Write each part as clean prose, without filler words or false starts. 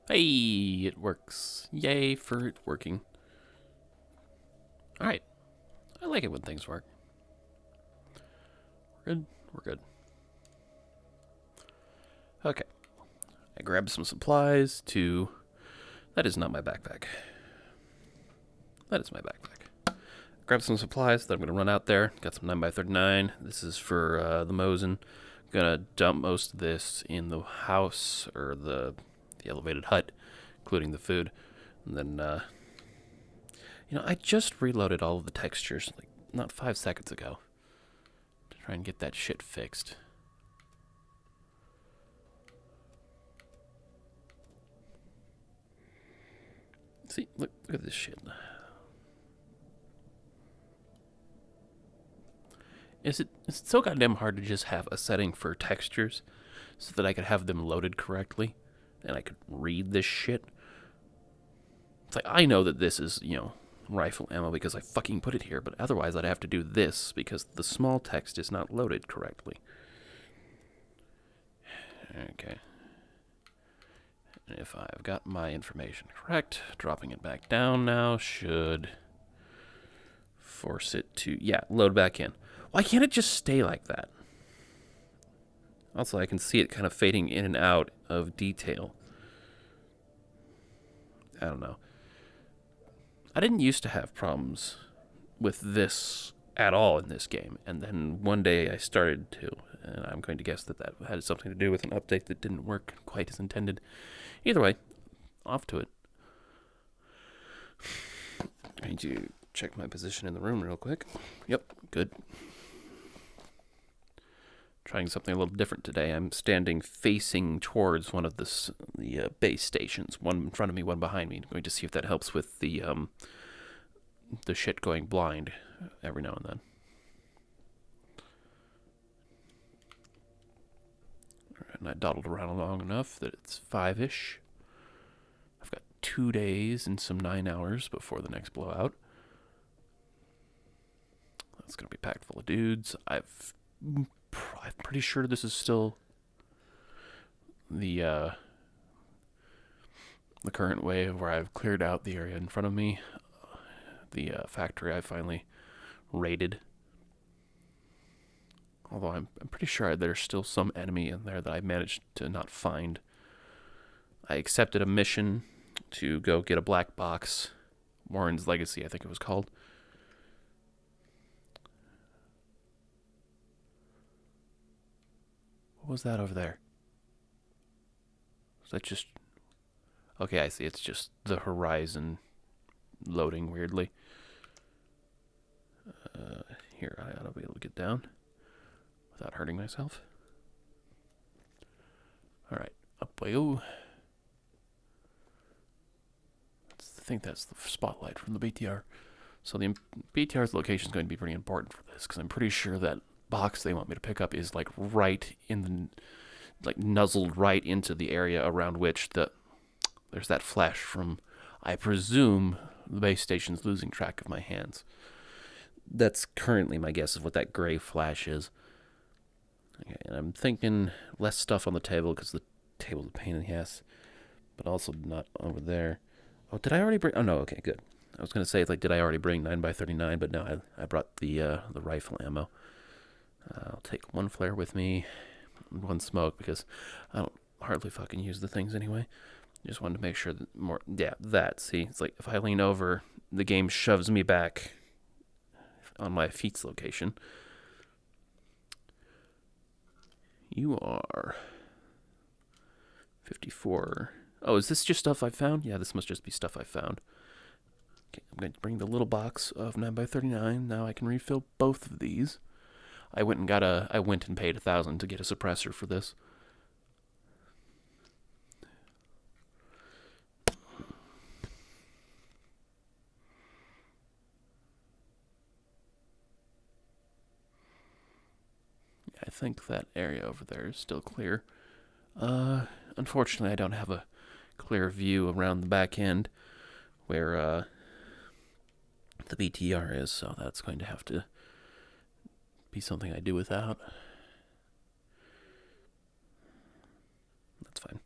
Hey, it works. Yay for it working. Alright. I like it when things work. We're good. We're good. Okay. I grabbed some supplies to... That is not my backpack. That is my backpack. Grab some supplies that I'm going to run out there. Got some 9x39. This is for the Mosin. Gonna dump most of this in the house, or the elevated hut, including the food. And then, I just reloaded all of the textures, like, not 5 seconds ago, to try and get that shit fixed. See, look at this shit. Is it so goddamn hard to just have a setting for textures so that I could have them loaded correctly and I could read this shit? It's like, I know that this is, rifle ammo because I fucking put it here, but otherwise I'd have to do this because the small text is not loaded correctly. Okay. And if I've got my information correct, dropping it back down now should force it to, load back in. Why can't it just stay like that? Also, I can see it kind of fading in and out of detail. I don't know. I didn't used to have problems with this at all in this game, and then one day I started to, and I'm going to guess that had something to do with an update that didn't work quite as intended. Either way, off to it. I need to check my position in the room real quick. Yep, good. Trying something a little different today. I'm standing facing towards one of the base stations. One in front of me, one behind me. I'm going to see if that helps with the shit going blind every now and then. And I dawdled around long enough that it's 5-ish. I've got 2 days and some 9 hours before the next blowout. That's going to be packed full of dudes. I'm pretty sure this is still the current wave where I've cleared out the area in front of me. The factory I finally raided. Although I'm pretty sure there's still some enemy in there that I managed to not find. I accepted a mission to go get a black box. Warren's Legacy, I think it was called. What was that over there? Was that just... Okay, I see. It's just the horizon loading weirdly. Here, I ought to be able to get down without hurting myself. Alright, up we go. I think that's the spotlight from the BTR. So the BTR's location is going to be pretty important for this, because I'm pretty sure that box they want me to pick up is like right in the... like nuzzled right into the area around which there's that flash from, I presume, the base station's losing track of my hands. That's currently my guess of what that gray flash is. Okay, and I'm thinking less stuff on the table because the table's a pain in the ass, but also not over there. Oh, did I already bring? Oh no, okay, good. I was gonna say, like, did I already bring 9x39? But no, I brought the rifle ammo. I'll take one flare with me, one smoke, because I don't hardly fucking use the things anyway. Just wanted to make sure that more. Yeah, that. See, it's like if I lean over, the game shoves me back on my feet's location. You are 54. Oh, is this just stuff I found? Yeah, this must just be stuff I found. Okay, I'm going to bring the little box of 9x39. Now I can refill both of these. I went and paid $1,000 to get a suppressor for this. I think that area over there is still clear. Unfortunately, I don't have a clear view around the back end where the BTR is, so that's going to have to be something I do without. That's fine.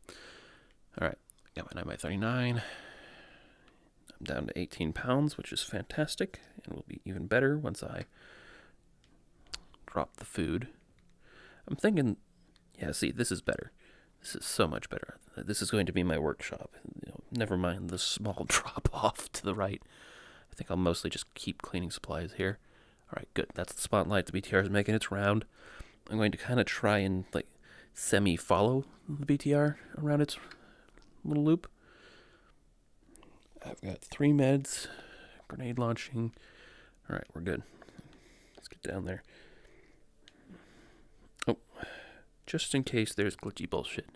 Alright, Got my 9x39. I'm down to 18 pounds, which is fantastic, and will be even better once I drop the food. I'm thinking, yeah, see, this is better. This is so much better. This is going to be my workshop. Never mind the small drop off to the right. I think I'll mostly just keep cleaning supplies here. All right, good. That's the spotlight. The BTR is making its round. I'm going to kind of try and semi-follow the BTR around its little loop. I've got 3 meds, grenade launching. All right, we're good. Let's get down there. Oh, just in case there's glitchy bullshit.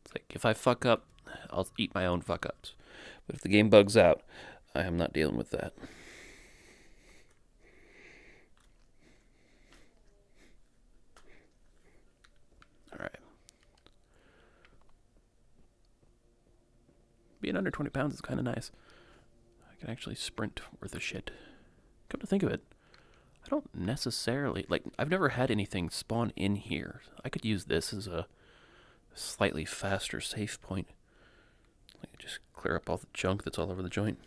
It's like, if I fuck up, I'll eat my own fuck ups. But if the game bugs out, I am not dealing with that. All right. Being under 20 pounds is kind of nice. I can actually sprint worth a shit. Come to think of it, I don't necessarily, I've never had anything spawn in here. I could use this as a slightly faster save point. Just clear up all the junk that's all over the joint.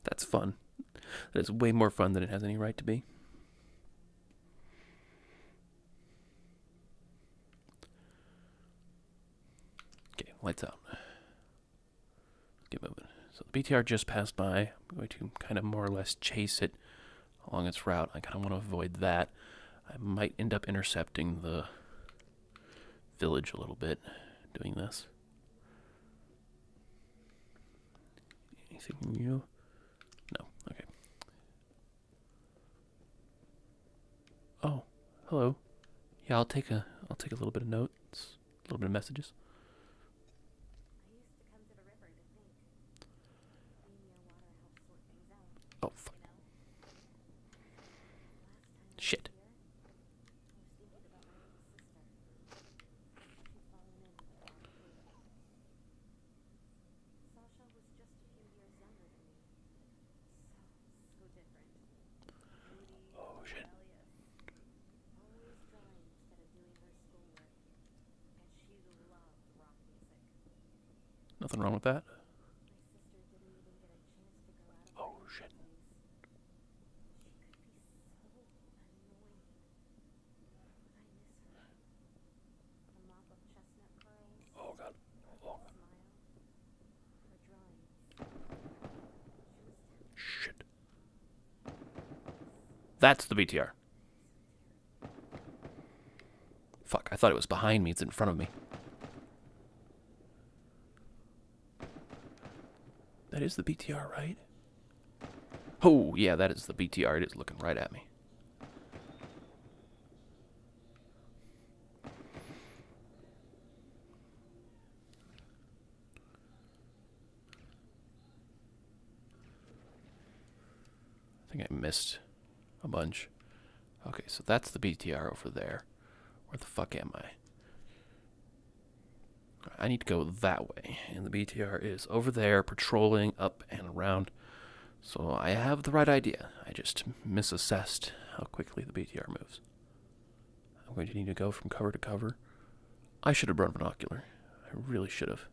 That's fun. That is way more fun than it has any right to be. Okay, lights out. Get moving. So the BTR just passed by. I'm going to kind of more or less chase it along its route. I kind of want to avoid that. I might end up intercepting the village a little bit doing this. Anything new? No. Okay. Oh, hello. Yeah, I'll take a little bit of notes, a little bit of messages. Oh, fuck. Shit. Oh, shit. Nothing wrong with that. Oh, shit. Oh, God. Oh, God. Shit. That's the BTR. Fuck, I thought it was behind me. It's in front of me. That is the BTR, right? Oh, yeah, that is the BTR. It is looking right at me. I think I missed a bunch. Okay, so that's the BTR over there. Where the fuck am I? I need to go that way, and the BTR is over there, patrolling up and around. So I have the right idea. I just misassessed how quickly the BTR moves. I'm going to need to go from cover to cover. I should have brought a binocular. I really should have.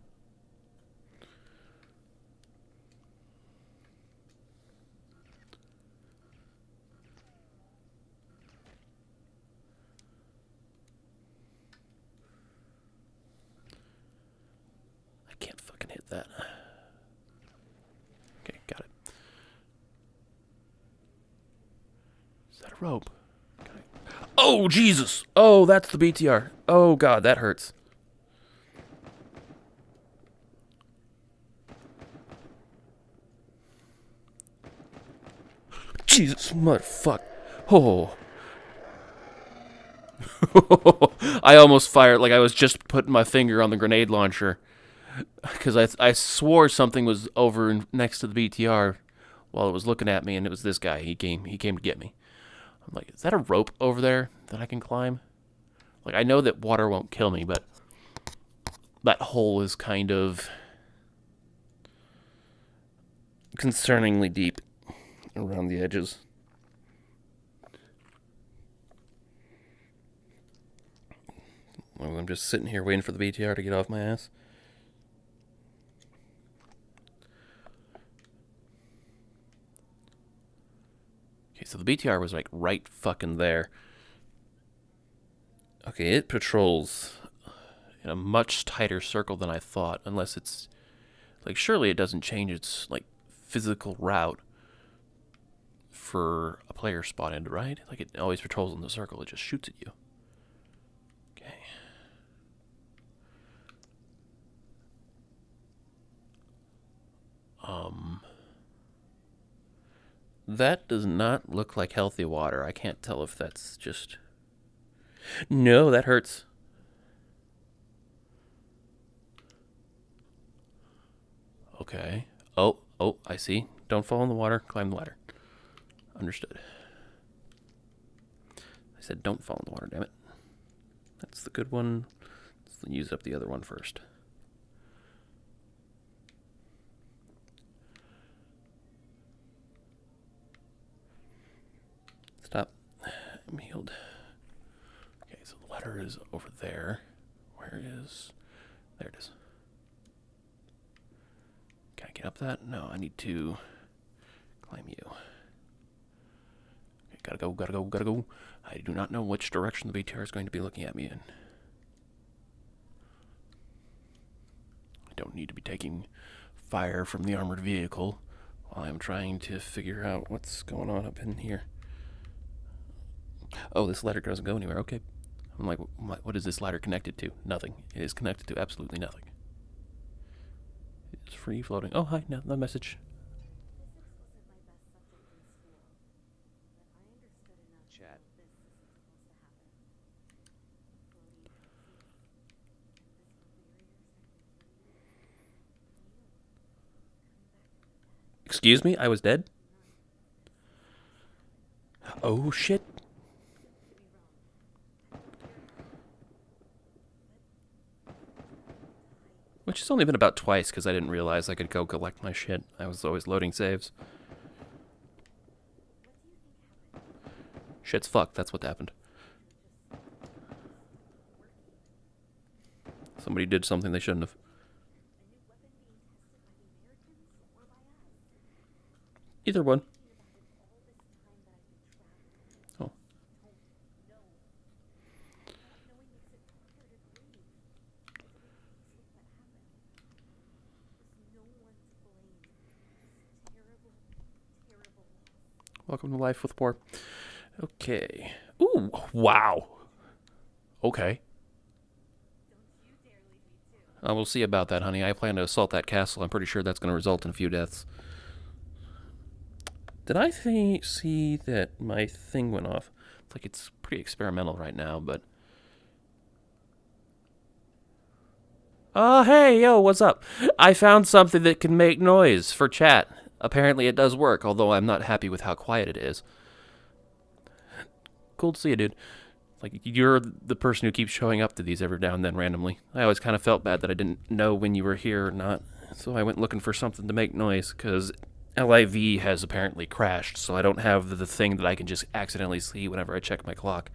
I can't fucking hit that. Okay, got it. Is that a rope? Oh, Jesus! Oh, that's the BTR. Oh, God, that hurts. Jesus, motherfucker. Oh. I almost fired like I was just putting my finger on the grenade launcher. Because I swore something was over next to the BTR while it was looking at me, and it was this guy. He came to get me. I'm like, is that a rope over there that I can climb? Like, I know that water won't kill me, but that hole is kind of concerningly deep around the edges. I'm going I'm just sitting here waiting for the BTR to get off my ass. Okay, so the BTR was like right fucking there. Okay, it patrols in a much tighter circle than I thought, unless it's like, surely it doesn't change its like physical route for a player spotted, right? Like, it always patrols in the circle, it just shoots at you. Okay. That does not look like healthy water. I can't tell if that's just... No, that hurts. Okay. Oh, I see. Don't fall in the water. Climb the ladder. Understood. I said don't fall in the water, damn it. That's the good one. Let's use up the other one first. Stop. I'm healed. Okay, so the ladder is over there. Where is... There it is. Can I get up that? No, I need to climb you. Okay, gotta go. I do not know which direction the BTR is going to be looking at me in. I don't need to be taking fire from the armored vehicle while I'm trying to figure out what's going on up in here. Oh, this ladder doesn't go anywhere. Okay. I'm like, what is this ladder connected to? Nothing. It is connected to absolutely nothing. It's free floating. Oh, hi. No message. Chat. Excuse me? I was dead? Oh, shit. Which has only been about twice because I didn't realize I could go collect my shit. I was always loading saves. Shit's fucked. That's what happened. Somebody did something they shouldn't have. Either one. Oh. Welcome to life with war. Okay. Ooh, wow. Okay. We'll see about that, honey. I plan to assault that castle. I'm pretty sure that's going to result in a few deaths. Did I see that my thing went off? It's like it's pretty experimental right now, but... Hey, yo, what's up? I found something that can make noise for chat. Apparently it does work, although I'm not happy with how quiet it is. Cool to see you, dude. Like, you're the person who keeps showing up to these every now and then randomly. I always kind of felt bad that I didn't know when you were here or not, so I went looking for something to make noise, because LIV has apparently crashed, so I don't have the thing that I can just accidentally see whenever I check my clock,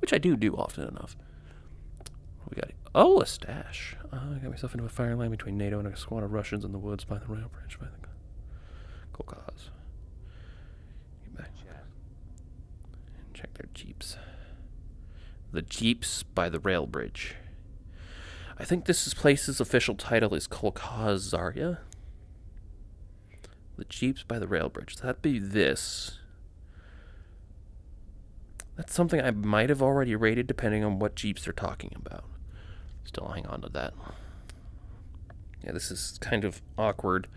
which I do often enough. We got a stash. I got myself into a fire line between NATO and a squad of Russians in the woods by the rail bridge by the cool cause. Get back. Check their jeeps. The jeeps by the rail bridge. I think this place's official title is Kolkaz Zarya. The jeeps by the rail bridge. That'd be this. That's something I might have already rated depending on what jeeps they're talking about. Still hang on to that. Yeah, this is kind of awkward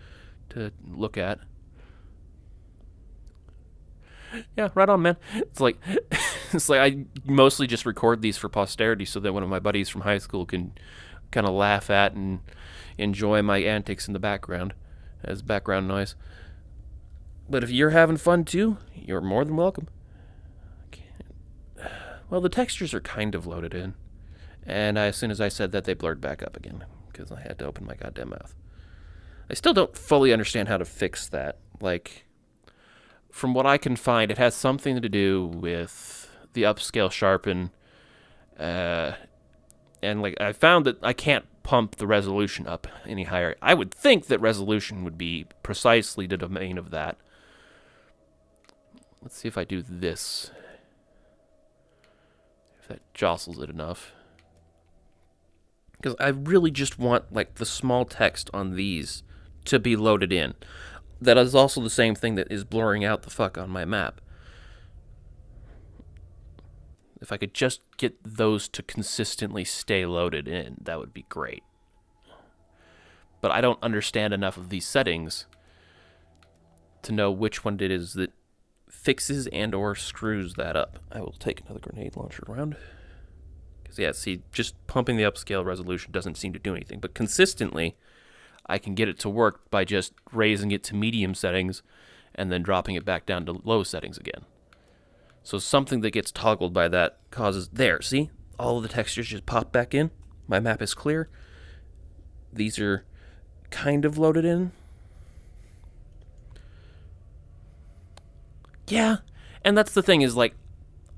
to look at. Yeah, right on, man. It's like I mostly just record these for posterity so that one of my buddies from high school can kind of laugh at and enjoy my antics in the background as background noise. But if you're having fun too, you're more than welcome. Well, the textures are kind of loaded in. And as soon as I said that, they blurred back up again because I had to open my goddamn mouth. I still don't fully understand how to fix that. Like, from what I can find, it has something to do with the upscale sharpen and And like I found that I can't pump the resolution up any higher. I would think that resolution would be precisely the domain of that. Let's see if I do this. If that jostles it enough. Because I really just want like the small text on these to be loaded in. That is also the same thing that is blurring out the fuck on my map. If I could just get those to consistently stay loaded in, that would be great. But I don't understand enough of these settings to know which one it is that fixes and or screws that up. I will take another grenade launcher around. Because, yeah, see, just pumping the upscale resolution doesn't seem to do anything. But consistently, I can get it to work by just raising it to medium settings and then dropping it back down to low settings again. So something that gets toggled by that causes... There, see? All of the textures just pop back in. My map is clear. These are kind of loaded in. Yeah, and that's the thing is, like,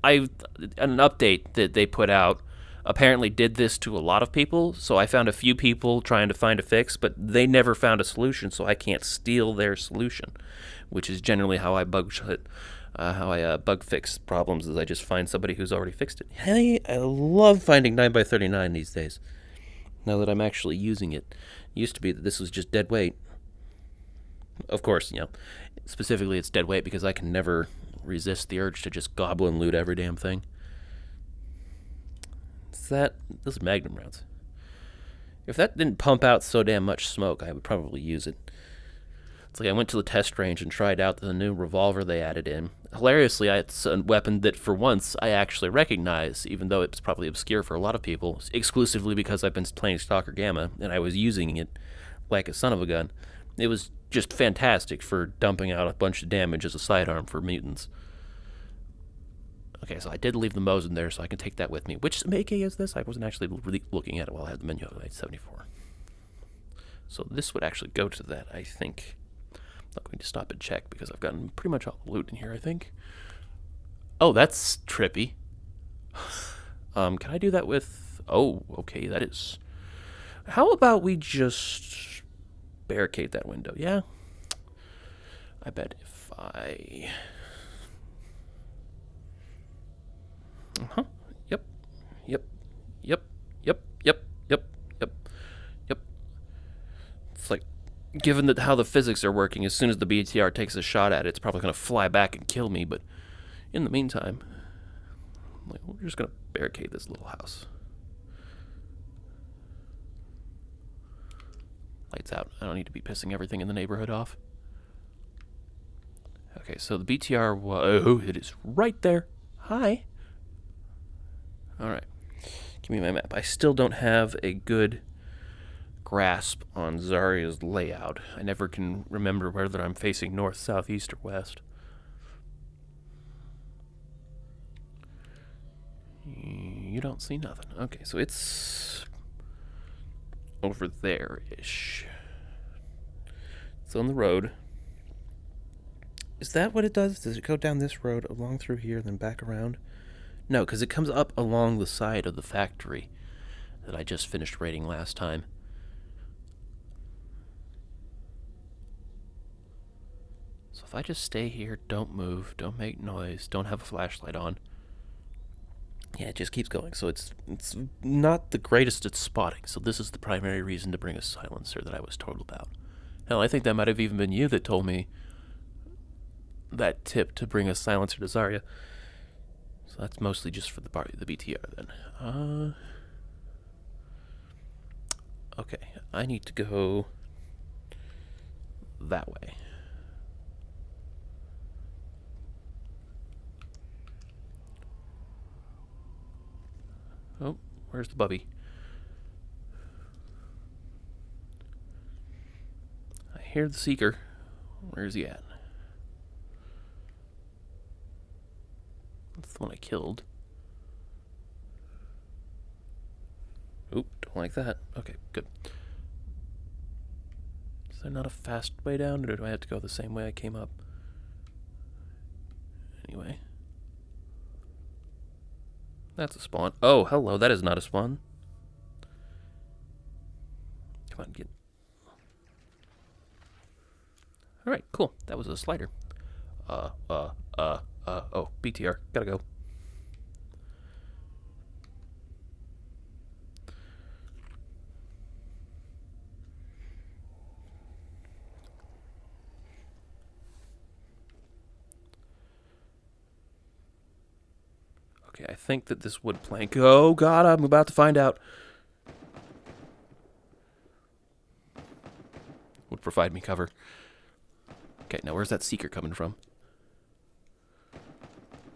an update that they put out apparently did this to a lot of people, so I found a few people trying to find a fix, but they never found a solution, so I can't steal their solution, which is generally how I bug fix problems, is I just find somebody who's already fixed it. Hey, I love finding 9x39 these days, now that I'm actually using it. It used to be that this was just dead weight. Of course, you know, specifically it's dead weight because I can never resist the urge to just gobble and loot every damn thing. Those are Magnum rounds. If that didn't pump out so damn much smoke, I would probably use it. It's like I went to the test range and tried out the new revolver they added in. Hilariously, it's a weapon that for once I actually recognize, even though it's probably obscure for a lot of people, exclusively because I've been playing Stalker Gamma and I was using it like a son of a gun. It was just fantastic for dumping out a bunch of damage as a sidearm for mutants. Okay, so I did leave the Mosin there, so I can take that with me. Which AK is this? I wasn't actually really looking at it while I had the menu of 74. So this would actually go to that, I think. I'm not going to stop and check because I've gotten pretty much all the loot in here, I think. Oh, that's trippy. Can I do that with... Oh, okay, that is... How about we just barricade that window? Yeah? I bet if I... Uh-huh. Yep. It's like, given that how the physics are working, as soon as the BTR takes a shot at it, it's probably going to fly back and kill me, but in the meantime, like, we're just going to barricade this little house. Lights out. I don't need to be pissing everything in the neighborhood off. Okay, so the BTR, whoa, it is right there. Hi. Alright, give me my map. I still don't have a good grasp on Zarya's layout. I never can remember whether I'm facing north, south, east, or west. You don't see nothing. Okay, so it's over there-ish. It's on the road. Is that what it does? Does it go down this road, along through here, then back around? No, because it comes up along the side of the factory that I just finished raiding last time. So if I just stay here, don't move, don't make noise, don't have a flashlight on. Yeah, it just keeps going. So it's not the greatest at spotting. So this is the primary reason to bring a silencer that I was told about. Hell, I think that might have even been you that told me that tip to bring a silencer to Zarya. So that's mostly just for the BTR then. Okay, I need to go that way. Oh, where's the bubby? I hear the seeker. Where's he at? That's the one I killed. Oop, don't like that. Okay, good. Is there not a fast way down, or do I have to go the same way I came up? Anyway. That's a spawn. Oh, hello, that is not a spawn. Come on, get. All right, cool. That was a slider. Oh, BTR. Gotta go. Okay, I think that this wood plank. Oh, God, I'm about to find out. Would provide me cover. Okay, now where's that seeker coming from?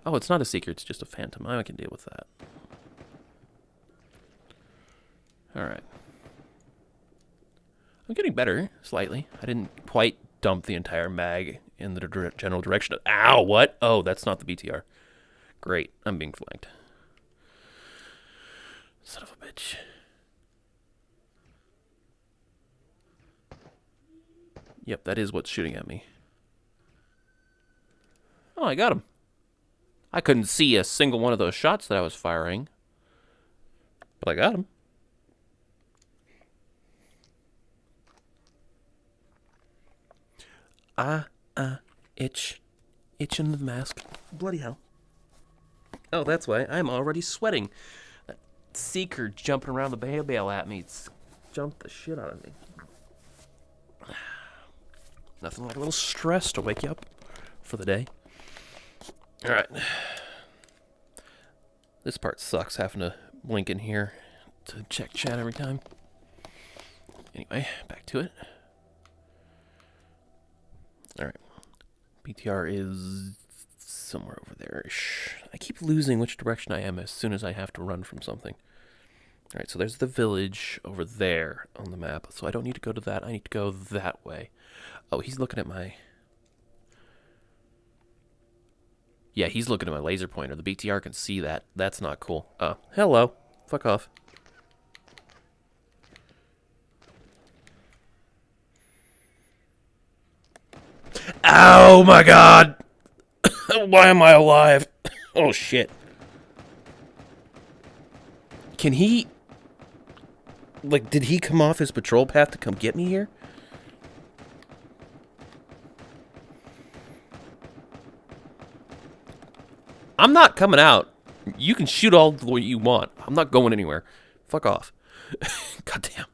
Oh, it's not a seeker, it's just a phantom. I can deal with that. Alright. I'm getting better, slightly. I didn't quite dump the entire mag in the general direction of... Ow, what? Oh, that's not the BTR. Great, I'm being flanked. Son of a bitch. Yep, that is what's shooting at me. Oh, I got him. I couldn't see a single one of those shots that I was firing. But I got him. Itching the mask. Bloody hell. Oh, that's why I'm already sweating. That seeker jumping around the bale at me. It's jumped the shit out of me. Nothing like a little stress to wake you up for the day. Alright. This part sucks, having to blink in here to check chat every time. Anyway, back to it. Alright. BTR is somewhere over there-ish. I keep losing which direction I am as soon as I have to run from something. Alright, so there's the village over there on the map. So I don't need to go to that. I need to go that way. Oh, he's looking at my... Yeah, he's looking at my laser pointer. The BTR can see that. That's not cool. Oh, hello. Fuck off. Oh my god! Why am I alive? Oh shit. Can he... Like, did he come off his patrol path to come get me here? I'm not coming out. You can shoot all the way you want. I'm not going anywhere. Fuck off. Goddamn.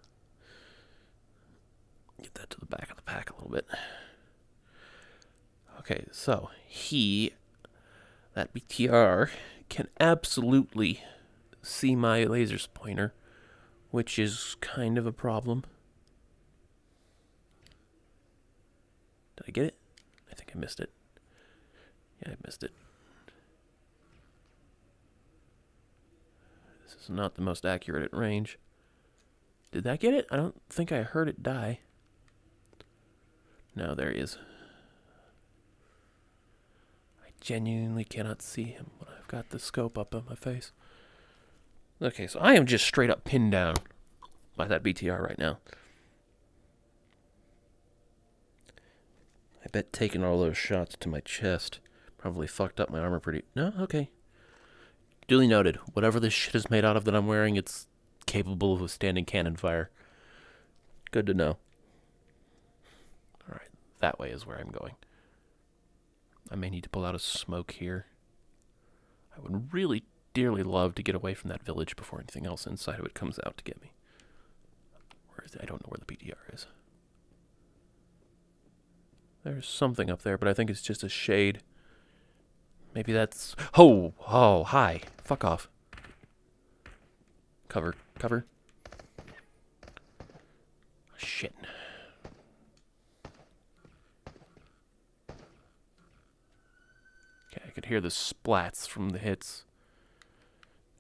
Get that to the back of the pack a little bit. Okay, so that BTR can absolutely see my laser pointer, which is kind of a problem. Did I get it? I think I missed it. Yeah, I missed it. This is not the most accurate at range. Did that get it? I don't think I heard it die. No, there he is. I genuinely cannot see him when I've got the scope up on my face. Okay, so I am just straight up pinned down by that BTR right now. I bet taking all those shots to my chest probably fucked up my armor pretty... No? Okay. Duly noted. Whatever this shit is made out of that I'm wearing, it's capable of withstanding cannon fire. Good to know. Alright, that way is where I'm going. I may need to pull out a smoke here. I would really dearly love to get away from that village before anything else inside of it comes out to get me. Where is it? I don't know where the BTR is. There's something up there, but I think it's just a shade. Maybe that's... Oh, hi. Fuck off. Cover. Shit. Okay, I could hear the splats from the hits.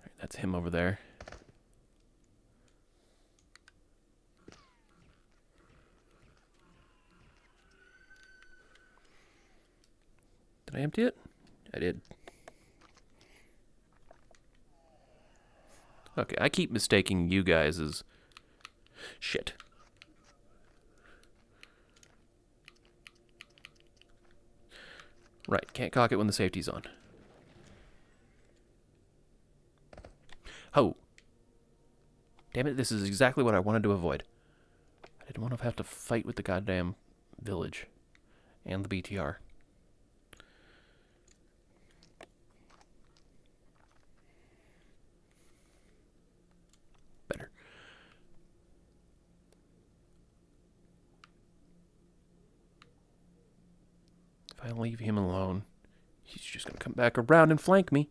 Right, that's him over there. Did I empty it? I did. Okay, I keep mistaking you guys as... Shit. Right, can't cock it when the safety's on. Oh. Damn it, this is exactly what I wanted to avoid. didn't want to have to fight with the goddamn village and the BTR. Better. If I leave him alone, he's just going to come back around and flank me.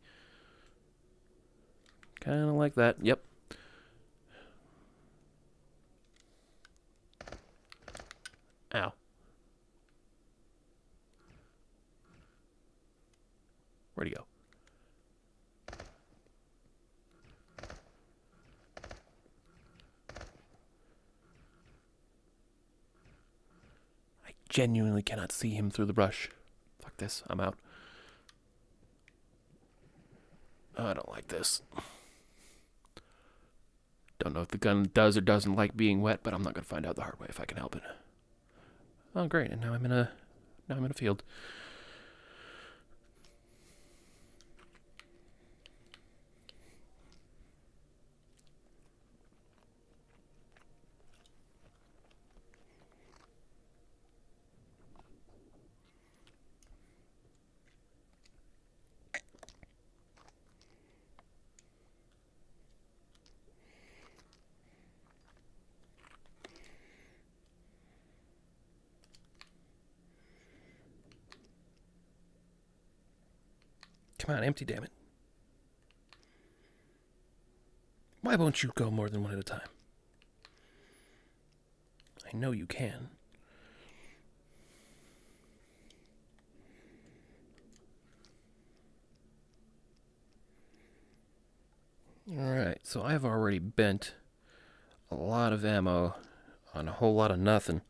Kind of like that. Yep. Ow. Where'd he go? I genuinely cannot see him through the brush. Fuck this. I'm out. Oh, I don't like this. Don't know if the gun does or doesn't like being wet, but I'm not going to find out the hard way if I can help it. Oh, great. And now I'm in a field. Come on, empty, damn it. Why won't you go more than one at a time? I know you can. Alright, so I've already bent a lot of ammo on a whole lot of nothing.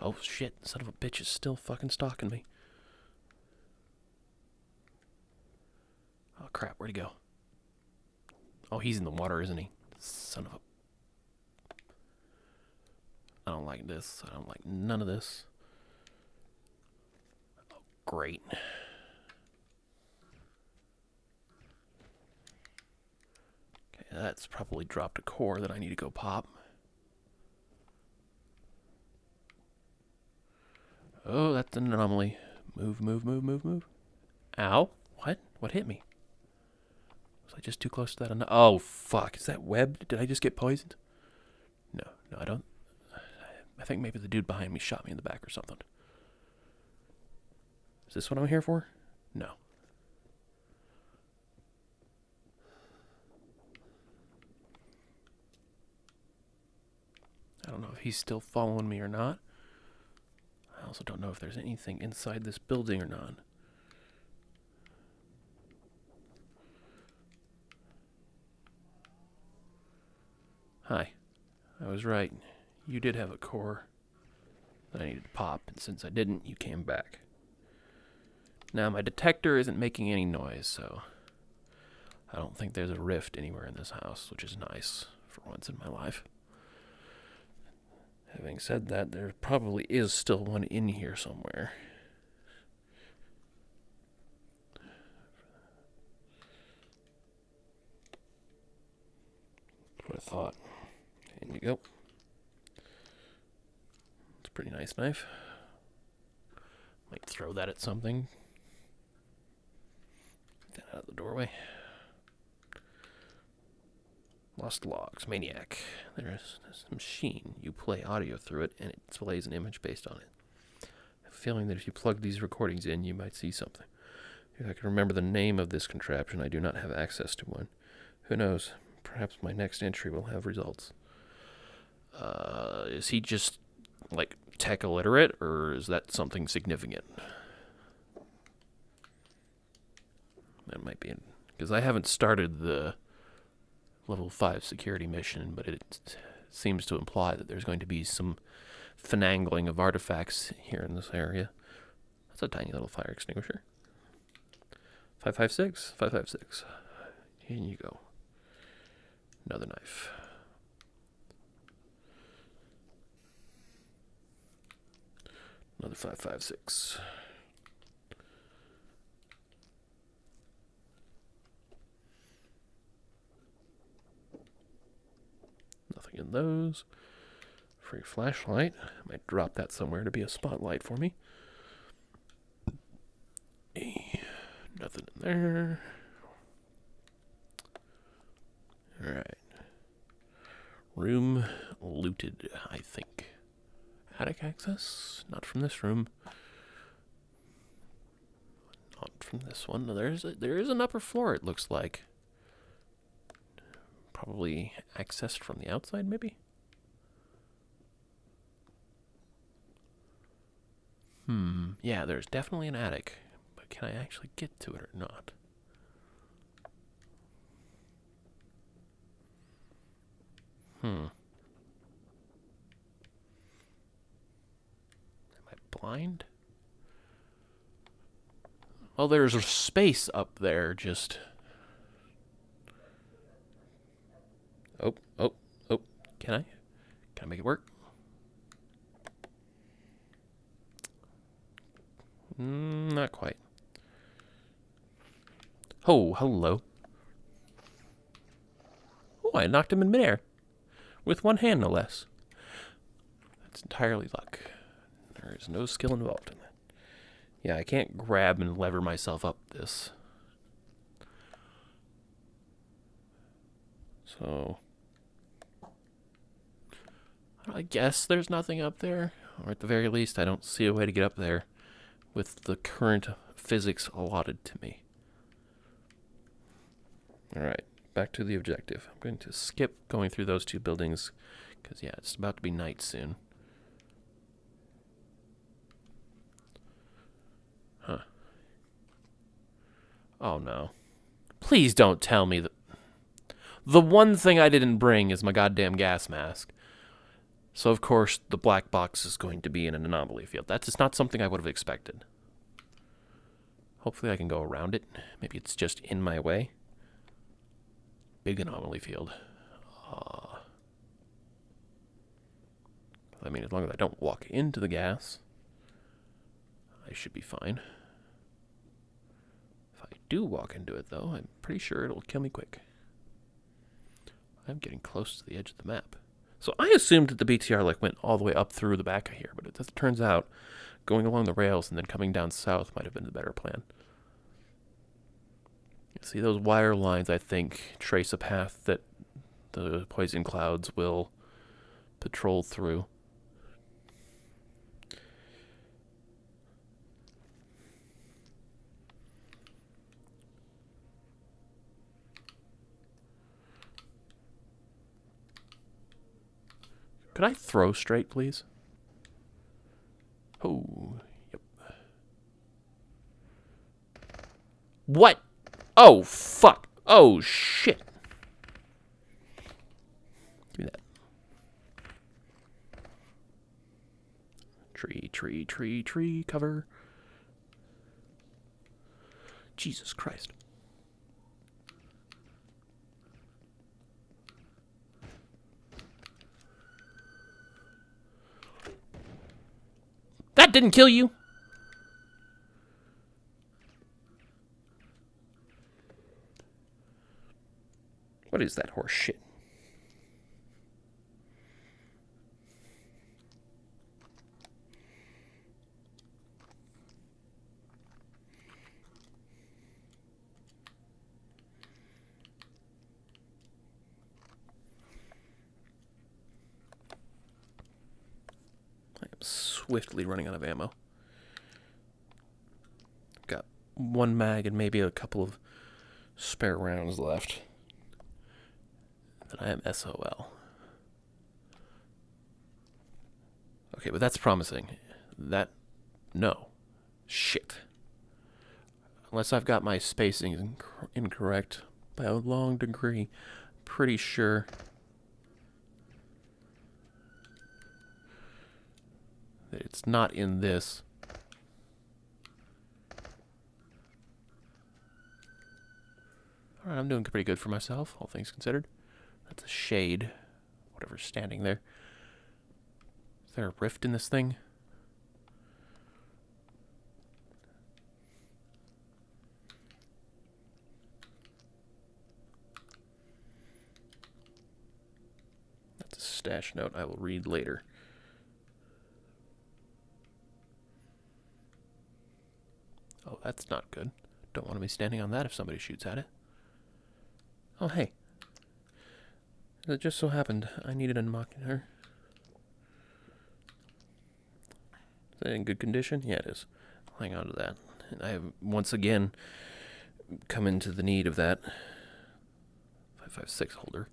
Oh shit, son of a bitch is still fucking stalking me. Oh crap, where'd he go? Oh, he's in the water, isn't he? Son of a... I don't like this. I don't like none of this. Oh, great. Okay, that's probably dropped a core that I need to go pop. Oh, that's an anomaly. Move, move, move, move, move. Ow. What? What hit me? Was I just too close to that? Oh, fuck. Is that webbed? Did I just get poisoned? No, I don't. I think maybe the dude behind me shot me in the back or something. Is this what I'm here for? No. I don't know if he's still following me or not. I also don't know if there's anything inside this building or not. Hi. I was right. You did have a core that I needed to pop, and since I didn't, you came back. Now, my detector isn't making any noise, so I don't think there's a rift anywhere in this house, which is nice for once in my life. Having said that, there probably is still one in here somewhere. That's what I thought. In you go. It's a pretty nice knife. Might throw that at something. Get that out of the doorway. Lost logs. Maniac. There's a machine. You play audio through it, and it displays an image based on it. I have a feeling that if you plug these recordings in, you might see something. If I can remember the name of this contraption, I do not have access to one. Who knows? Perhaps my next entry will have results. Is he just, like, tech illiterate, or is that something significant? That might be... Because I haven't started the level 5 security mission, but it seems to imply that there's going to be some finagling of artifacts here in this area. That's a tiny little fire extinguisher. 556, 556. In you go. Another knife. Another 556. Nothing in those. Free flashlight. I might drop that somewhere to be a spotlight for me. Nothing in there. Alright. Room looted, I think. Attic access? Not from this room. Not from this one. No, there is an upper floor, it looks like. Probably accessed from the outside, maybe? Yeah, there's definitely an attic. But can I actually get to it or not? Am I blind? Well, there's a space up there, just... Oh. Can I make it work? Not quite. Oh, hello. Oh, I knocked him in midair. With one hand, no less. That's entirely luck. There is no skill involved in that. Yeah, I can't grab and lever myself up this. So... I guess there's nothing up there. Or at the very least, I don't see a way to get up there with the current physics allotted to me. Alright, back to the objective. I'm going to skip going through those two buildings, because, yeah, it's about to be night soon. Huh. Oh, no. Please don't tell me that... The one thing I didn't bring is my goddamn gas mask. So, of course, the black box is going to be in an anomaly field. That's just not something I would have expected. Hopefully I can go around it. Maybe it's just in my way. Big anomaly field. I mean, as long as I don't walk into the gas, I should be fine. If I do walk into it, though, I'm pretty sure it'll kill me quick. I'm getting close to the edge of the map. So I assumed that the BTR went all the way up through the back of here, but it turns out going along the rails and then coming down south might have been the better plan. See, those wire lines, I think, trace a path that the poison clouds will patrol through. Could I throw straight, please? Oh, yep. What? Oh, fuck. Oh, shit. Give me that. Tree, cover. Jesus Christ. That didn't kill you. What is that horse shit? I am swiftly running out of ammo. Got one mag and maybe a couple of spare rounds left. Then I am SOL. Okay, but that's promising. No. Shit. Unless I've got my spacing incorrect by a long degree. Pretty sure. That it's not in this. Alright, I'm doing pretty good for myself, all things considered. That's a shade. Whatever's standing there. Is there a rift in this thing? stash note I will read later. Oh, that's not good. Don't want to be standing on that if somebody shoots at it. Oh, hey. It just so happened I needed unmocking her. Is that in good condition? Yeah, it is. I'll hang on to that. And I have once again come into the need of that 5.56 holder.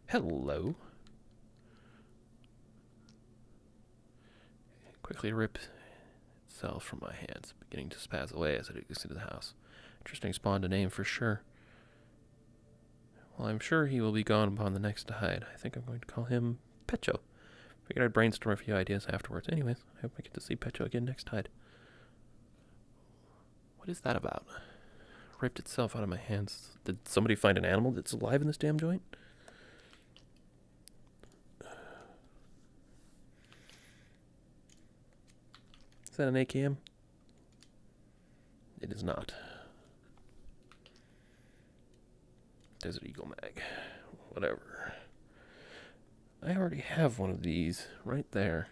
Hello. It quickly rips itself from my hands, beginning to spaz away as it exited the house. Interesting spawn to name for sure. Well, I'm sure he will be gone upon the next tide. I think I'm going to call him Pecho. Figured I'd brainstorm a few ideas afterwards. Anyways, I hope I get to see Pecho again next tide. What is that about? Ripped itself out of my hands. Did somebody find an animal that's alive in this damn joint? Is that an AKM? It is not. Desert Eagle mag. Whatever. I already have one of these right there.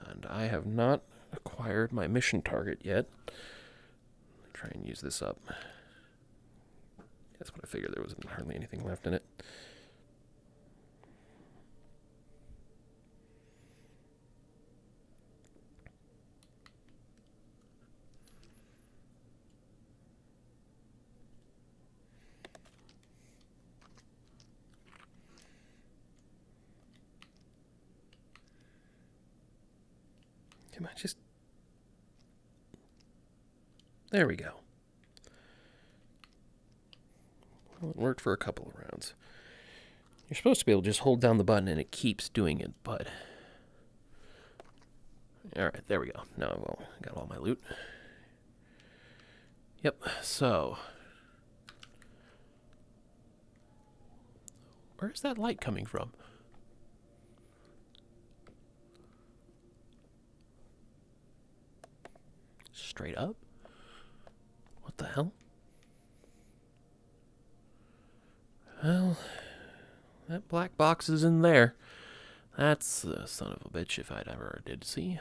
And I have not acquired my mission target yet. Try and use this up. That's what I figured. There wasn't hardly anything left in it. Come on, just... There we go. Well, it worked for a couple of rounds. You're supposed to be able to just hold down the button and it keeps doing it, but... Alright, there we go. Now I got all my loot. Yep, so... Where's that light coming from? Straight up? What the hell? Well, that black box is in there. That's the son of a bitch if I'd ever did see.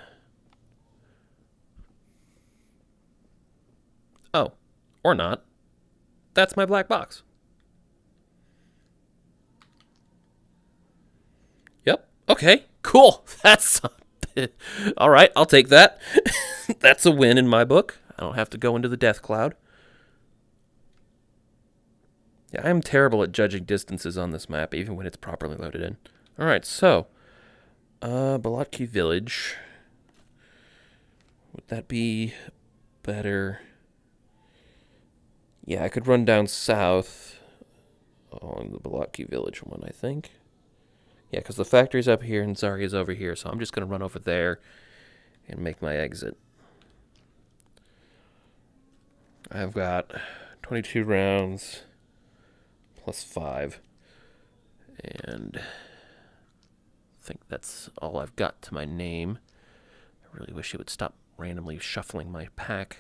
Oh, or not. That's my black box. Yep. Okay, cool. That's... All right, I'll take that. That's a win in my book. I don't have to go into the death cloud. Yeah, I'm terrible at judging distances on this map, even when it's properly loaded in. All right, so Bolotki Village. Would that be better? Yeah, I could run down south along the Bolotki Village one, I think. Yeah, because the factory's up here and Zarya's over here, so I'm just going to run over there and make my exit. I've got 22 rounds plus 5. And I think that's all I've got to my name. I really wish it would stop randomly shuffling my pack.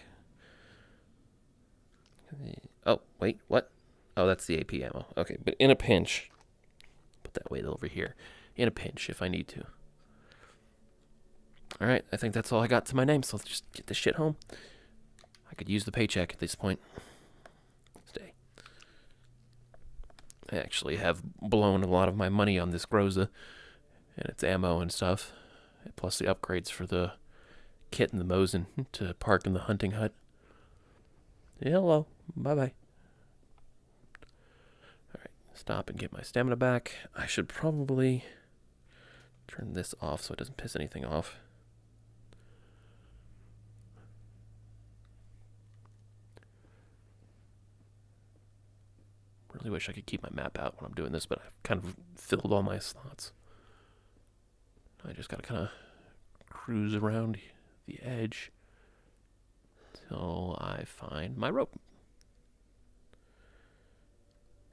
Oh, wait, what? Oh, that's the AP ammo. Okay, but in a pinch... that way over here in a pinch if I need to. Alright, I think that's all I got to my name, so let's just get this shit home. I could use the paycheck at this point. Stay. I actually have blown a lot of my money on this Groza and its ammo and stuff, plus the upgrades for the kit and the Mosin to park in the hunting hut. Hello. Bye-bye. Stop and get my stamina back. I should probably turn this off so it doesn't piss anything off. Really wish I could keep my map out when I'm doing this, but I've kind of filled all my slots. I just gotta kind of cruise around the edge till I find my rope.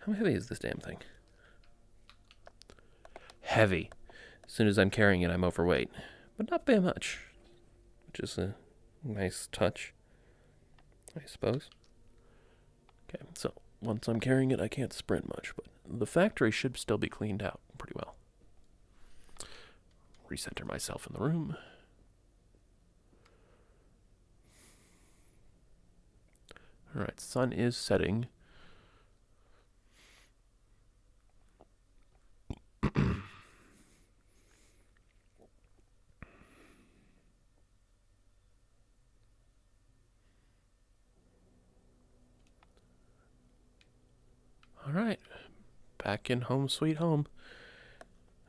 How heavy is this damn thing? Heavy. As soon as I'm carrying it, I'm overweight. but not by much, which is a nice touch, I suppose. Okay, so once I'm carrying it, I can't sprint much, but the factory should still be cleaned out pretty well. Recenter myself in the room. Alright, sun is setting. Alright, back in home sweet home.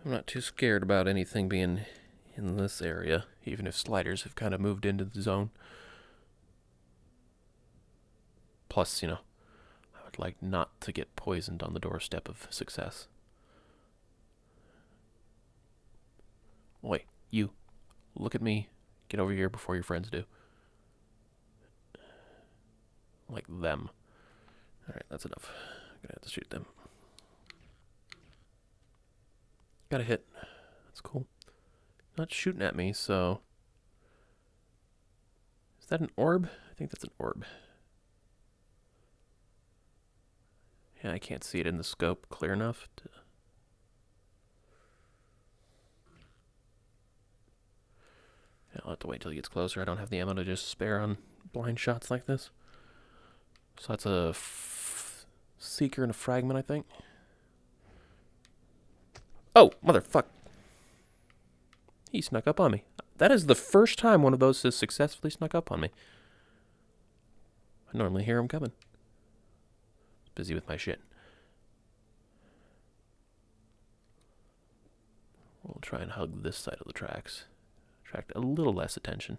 I'm not too scared about anything being in this area, even if sliders have kind of moved into the zone. Plus, I would like not to get poisoned on the doorstep of success. Wait, you. Look at me. Get over here before your friends do. Like them. Alright, that's enough. I'm gonna have to shoot them. Got a hit. That's cool. Not shooting at me, so... Is that an orb? I think that's an orb. Yeah, I can't see it in the scope clear enough to... Yeah, I'll have to wait till he gets closer. I don't have the ammo to just spare on blind shots like this. So that's a seeker and a fragment, I think. Oh, motherfuck. He snuck up on me. That is the first time one of those has successfully snuck up on me. I normally hear him coming. Busy with my shit. We'll try and hug this side of the tracks. Attract a little less attention.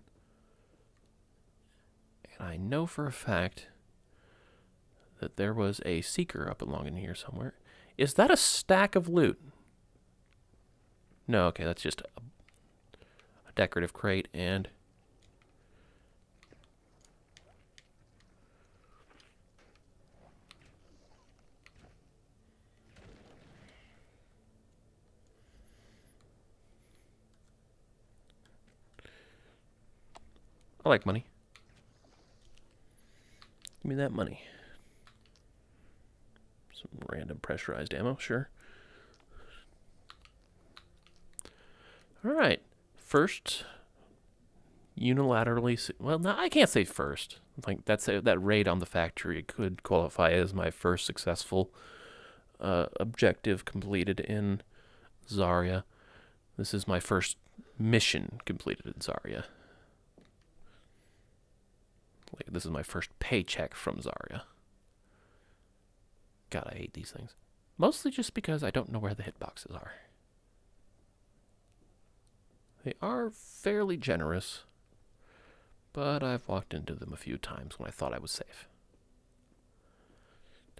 And I know for a fact that there was a seeker up along in here somewhere. Is that a stack of loot? No, okay, that's just a decorative crate and... I like money. Give me that money. Some random pressurized ammo, sure. Alright. First, unilaterally... Well, no, I can't say first. Like, that raid on the factory could qualify as my first successful objective completed in Zarya. This is my first mission completed in Zarya. Like, this is my first paycheck from Zarya. God, I hate these things. Mostly just because I don't know where the hitboxes are. They are fairly generous, but I've walked into them a few times when I thought I was safe.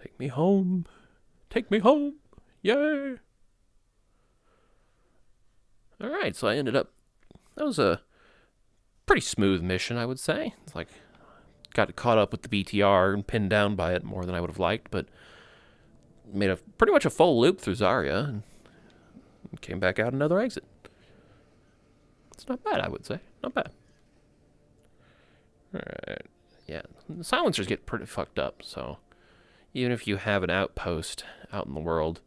Take me home. Take me home. Yay! Alright, so I ended up... That was a pretty smooth mission, I would say. It's like... Got caught up with the BTR and pinned down by it more than I would have liked, but made a pretty much a full loop through Zarya and came back out another exit. It's not bad, I would say. Not bad. Alright. Yeah, the silencers get pretty fucked up, so even if you have an outpost out in the world,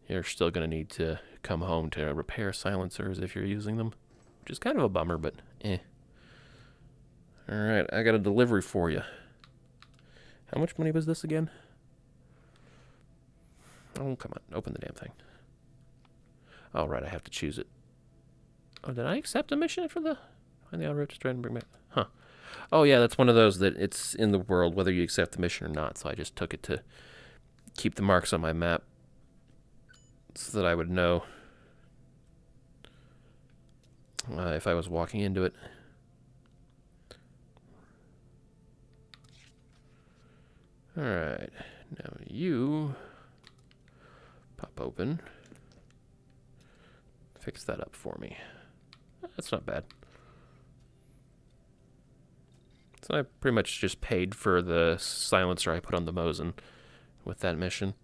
you're still going to need to come home to repair silencers if you're using them, which is kind of a bummer, but eh. Alright, I got a delivery for you. How much money was this again? Oh, come on. Open the damn thing. Oh, right, I have to choose it. Oh, did I accept a mission for the... Find the outroad to try and bring back... Huh. Oh, yeah, that's one of those that it's in the world whether you accept the mission or not, so I just took it to keep the marks on my map so that I would know if I was walking into it. Alright, now you pop open, fix that up for me. That's not bad. So I pretty much just paid for the silencer I put on the Mosin with that mission.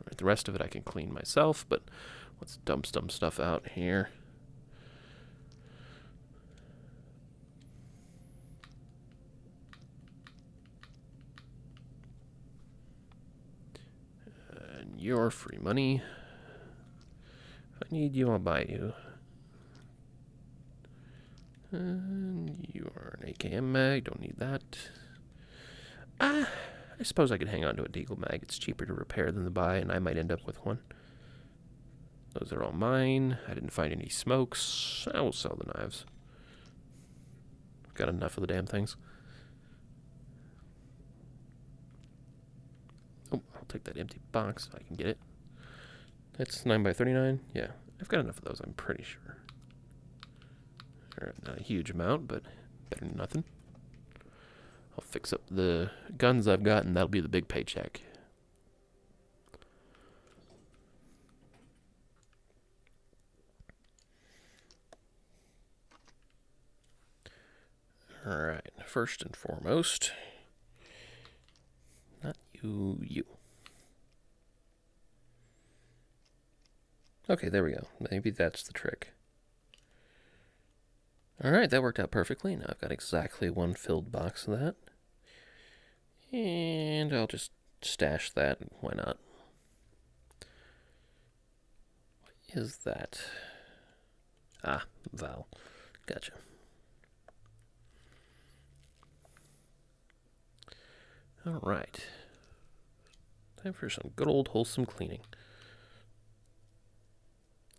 Alright, the rest of it I can clean myself, but Let's dump some stuff out here. And your free money. If I need you, I'll buy you. And you are an AKM mag. Don't need that. I suppose I could hang on to a Deagle mag. It's cheaper to repair than to buy, and I might end up with one. Those are all mine. I didn't find any smokes. I will sell the knives. I've got enough of the damn things. Oh, I'll take that empty box if I can get it. That's 9x39. Yeah, I've got enough of those, I'm pretty sure. Alright, not a huge amount, but better than nothing. I'll fix up the guns I've got, and that'll be the big paycheck. Alright, first and foremost, not you. Okay, there we go. Maybe that's the trick. Alright, that worked out perfectly. Now I've got exactly one filled box of that. And I'll just stash that. Why not? What is that? Ah, Val. Gotcha. Alright. Time for some good old wholesome cleaning.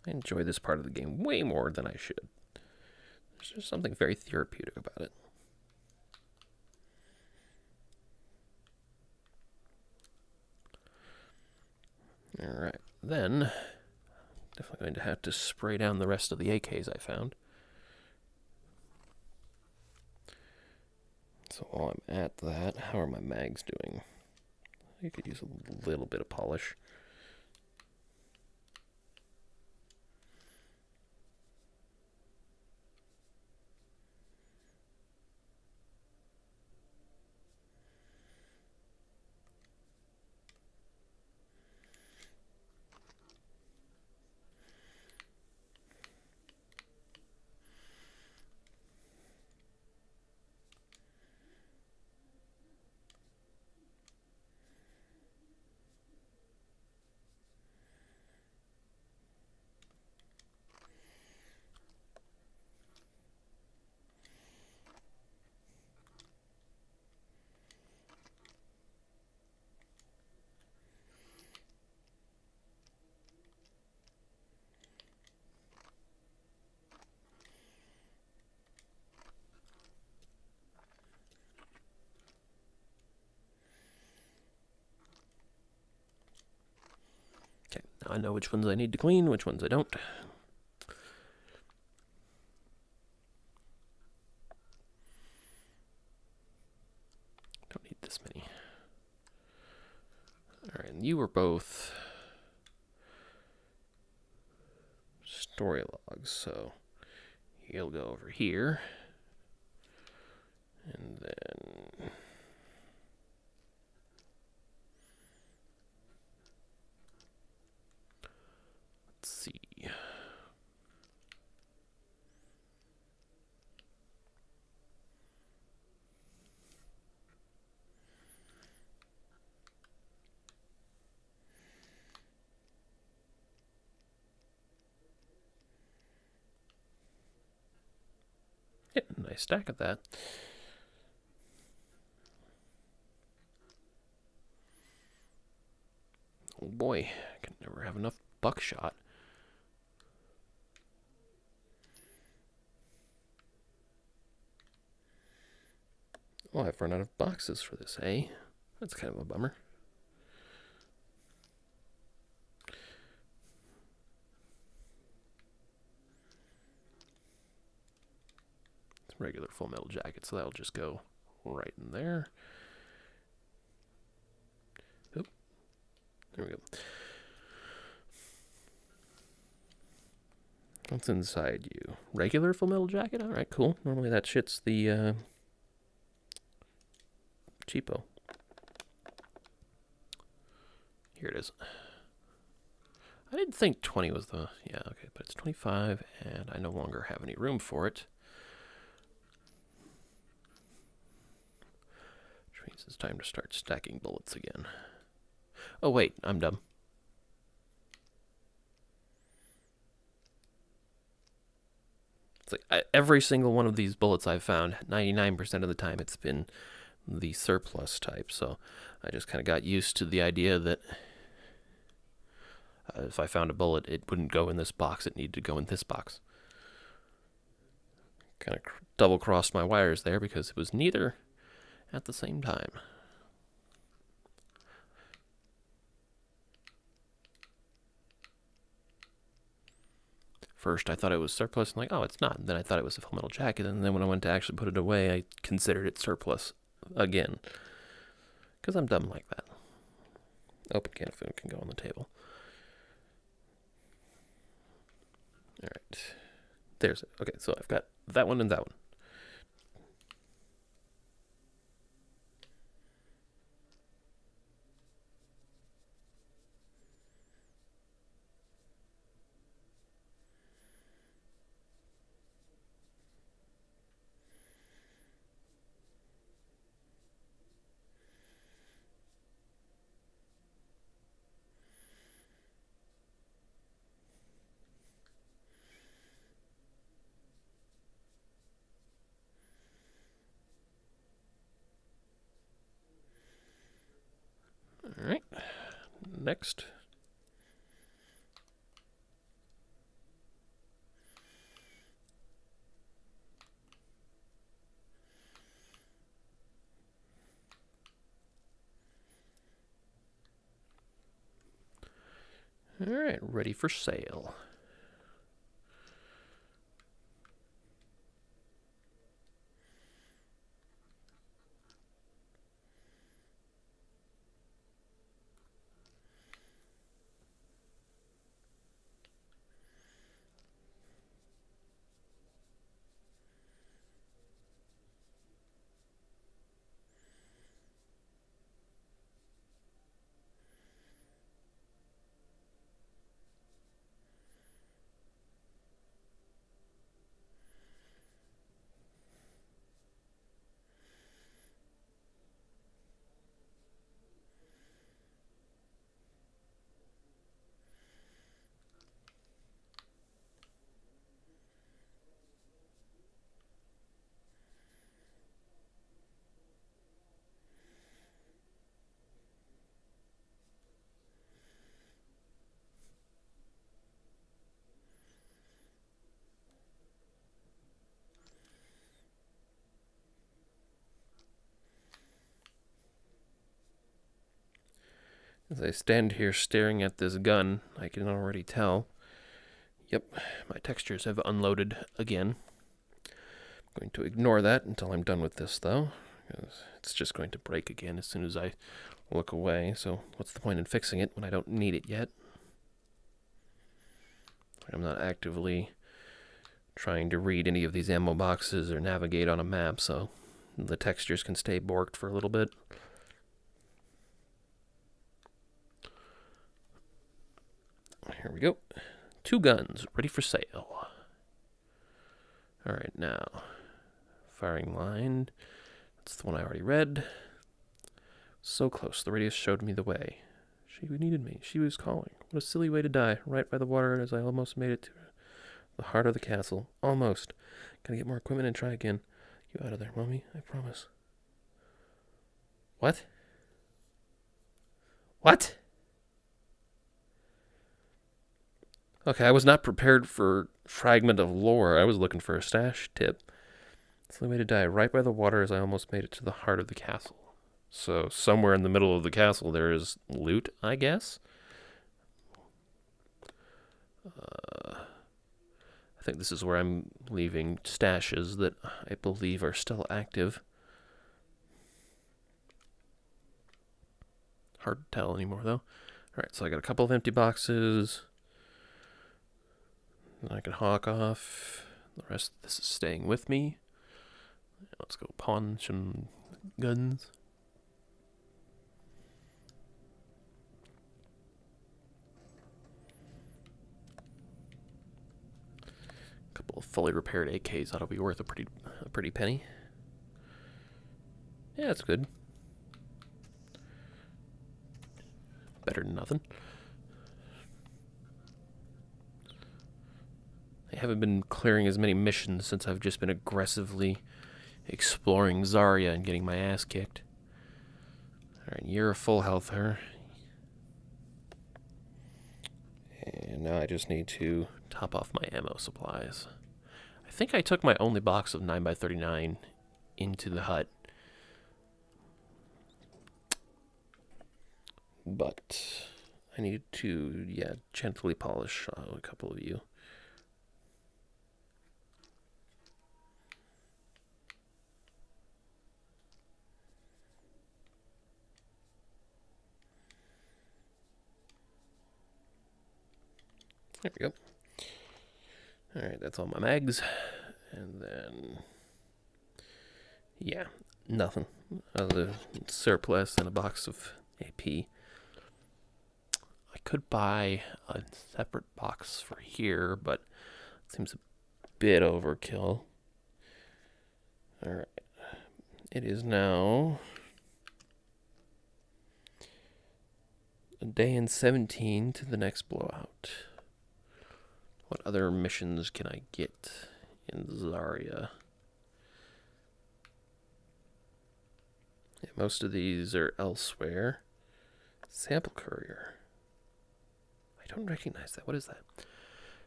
I enjoy this part of the game way more than I should. There's just something very therapeutic about it. Alright, then definitely going to have to spray down the rest of the AKs I found. So while I'm at that, how are my mags doing? I could use a little bit of polish. Okay, now I know which ones I need to clean, which ones I don't. Don't need this many. Alright, and you were both story logs, so you'll go over here. And then let's see. Yeah, nice stack of that. Oh boy, I can never have enough buckshot. Oh, I've run out of boxes for this, eh? That's kind of a bummer. It's a regular Full Metal Jacket, so that'll just go right in there. Oop. There we go. What's inside you? Regular Full Metal Jacket? Alright, cool. Normally that shit's the cheapo. Here it is. I didn't think 20 was the... Yeah, okay, but it's 25, and I no longer have any room for it. Which means it's time to start stacking bullets again. Oh, wait, I'm dumb. It's like every single one of these bullets I've found, 99% of the time, it's been the surplus type. So I just kind of got used to the idea that if I found a bullet, it wouldn't go in this box. It needed to go in this box. Kind of double-crossed my wires there because it was neither at the same time. First, I thought it was surplus. I'm like, oh, it's not. And then I thought it was a full metal jacket. And then when I went to actually put it away, I considered it surplus again. Because I'm dumb like that. Open can of food can go on the table. All right. There's it. Okay, so I've got that one and that one. All right. Next. All right, ready for sale. As I stand here staring at this gun, I can already tell. Yep, my textures have unloaded again. I'm going to ignore that until I'm done with this, though. Because it's just going to break again as soon as I look away. So what's the point in fixing it when I don't need it yet? I'm not actively trying to read any of these ammo boxes or navigate on a map, so the textures can stay borked for a little bit. Here we go. 2 guns, ready for sale. Alright, now, firing line. That's the one I already read. So close, the radius showed me the way. She needed me, she was calling. What a silly way to die, right by the water as I almost made it to the heart of the castle. Almost. Gotta get more equipment and try again. You out of there, Mommy, I promise. What? What? Okay, I was not prepared for fragment of lore. I was looking for a stash tip. It's the way to die, right by the water as I almost made it to the heart of the castle. So somewhere in the middle of the castle there is loot, I guess? I think this is where I'm leaving stashes that I believe are still active. Hard to tell anymore, though. Alright, so I got a couple of empty boxes. I can hawk off. The rest of this is staying with me. Let's go pawn some guns. couple of fully repaired AKs. That'll be worth a pretty penny. Yeah, that's good. Better than nothing. I haven't been clearing as many missions since I've just been aggressively exploring Zarya and getting my ass kicked. Alright, you're a full healther. And now I just need to top off my ammo supplies. I think I took my only box of 9x39 into the hut. But I need to, gently polish a couple of you. There we go. Alright, that's all my mags. And then, nothing. Other surplus and a box of AP. I could buy a separate box for here, but it seems a bit overkill. Alright. It is now a day and 17 to the next blowout. What other missions can I get in Zarya? Yeah, most of these are elsewhere. Sample courier. I don't recognize that. What is that?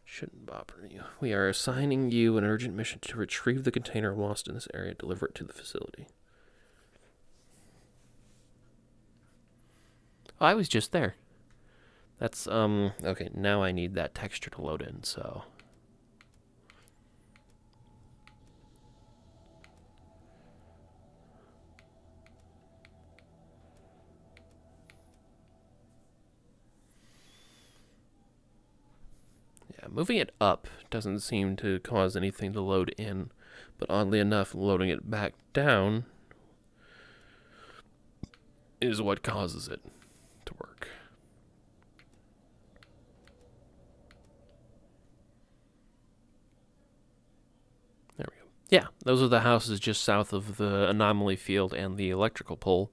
Shouldn't bother you. We are assigning you an urgent mission to retrieve the container lost in this area, deliver it to the facility. Oh, I was just there. That's, okay, now I need that texture to load in, so. Yeah, moving it up doesn't seem to cause anything to load in, but oddly enough, loading it back down is what causes it to work. There we go. Yeah, those are the houses just south of the anomaly field and the electrical pole.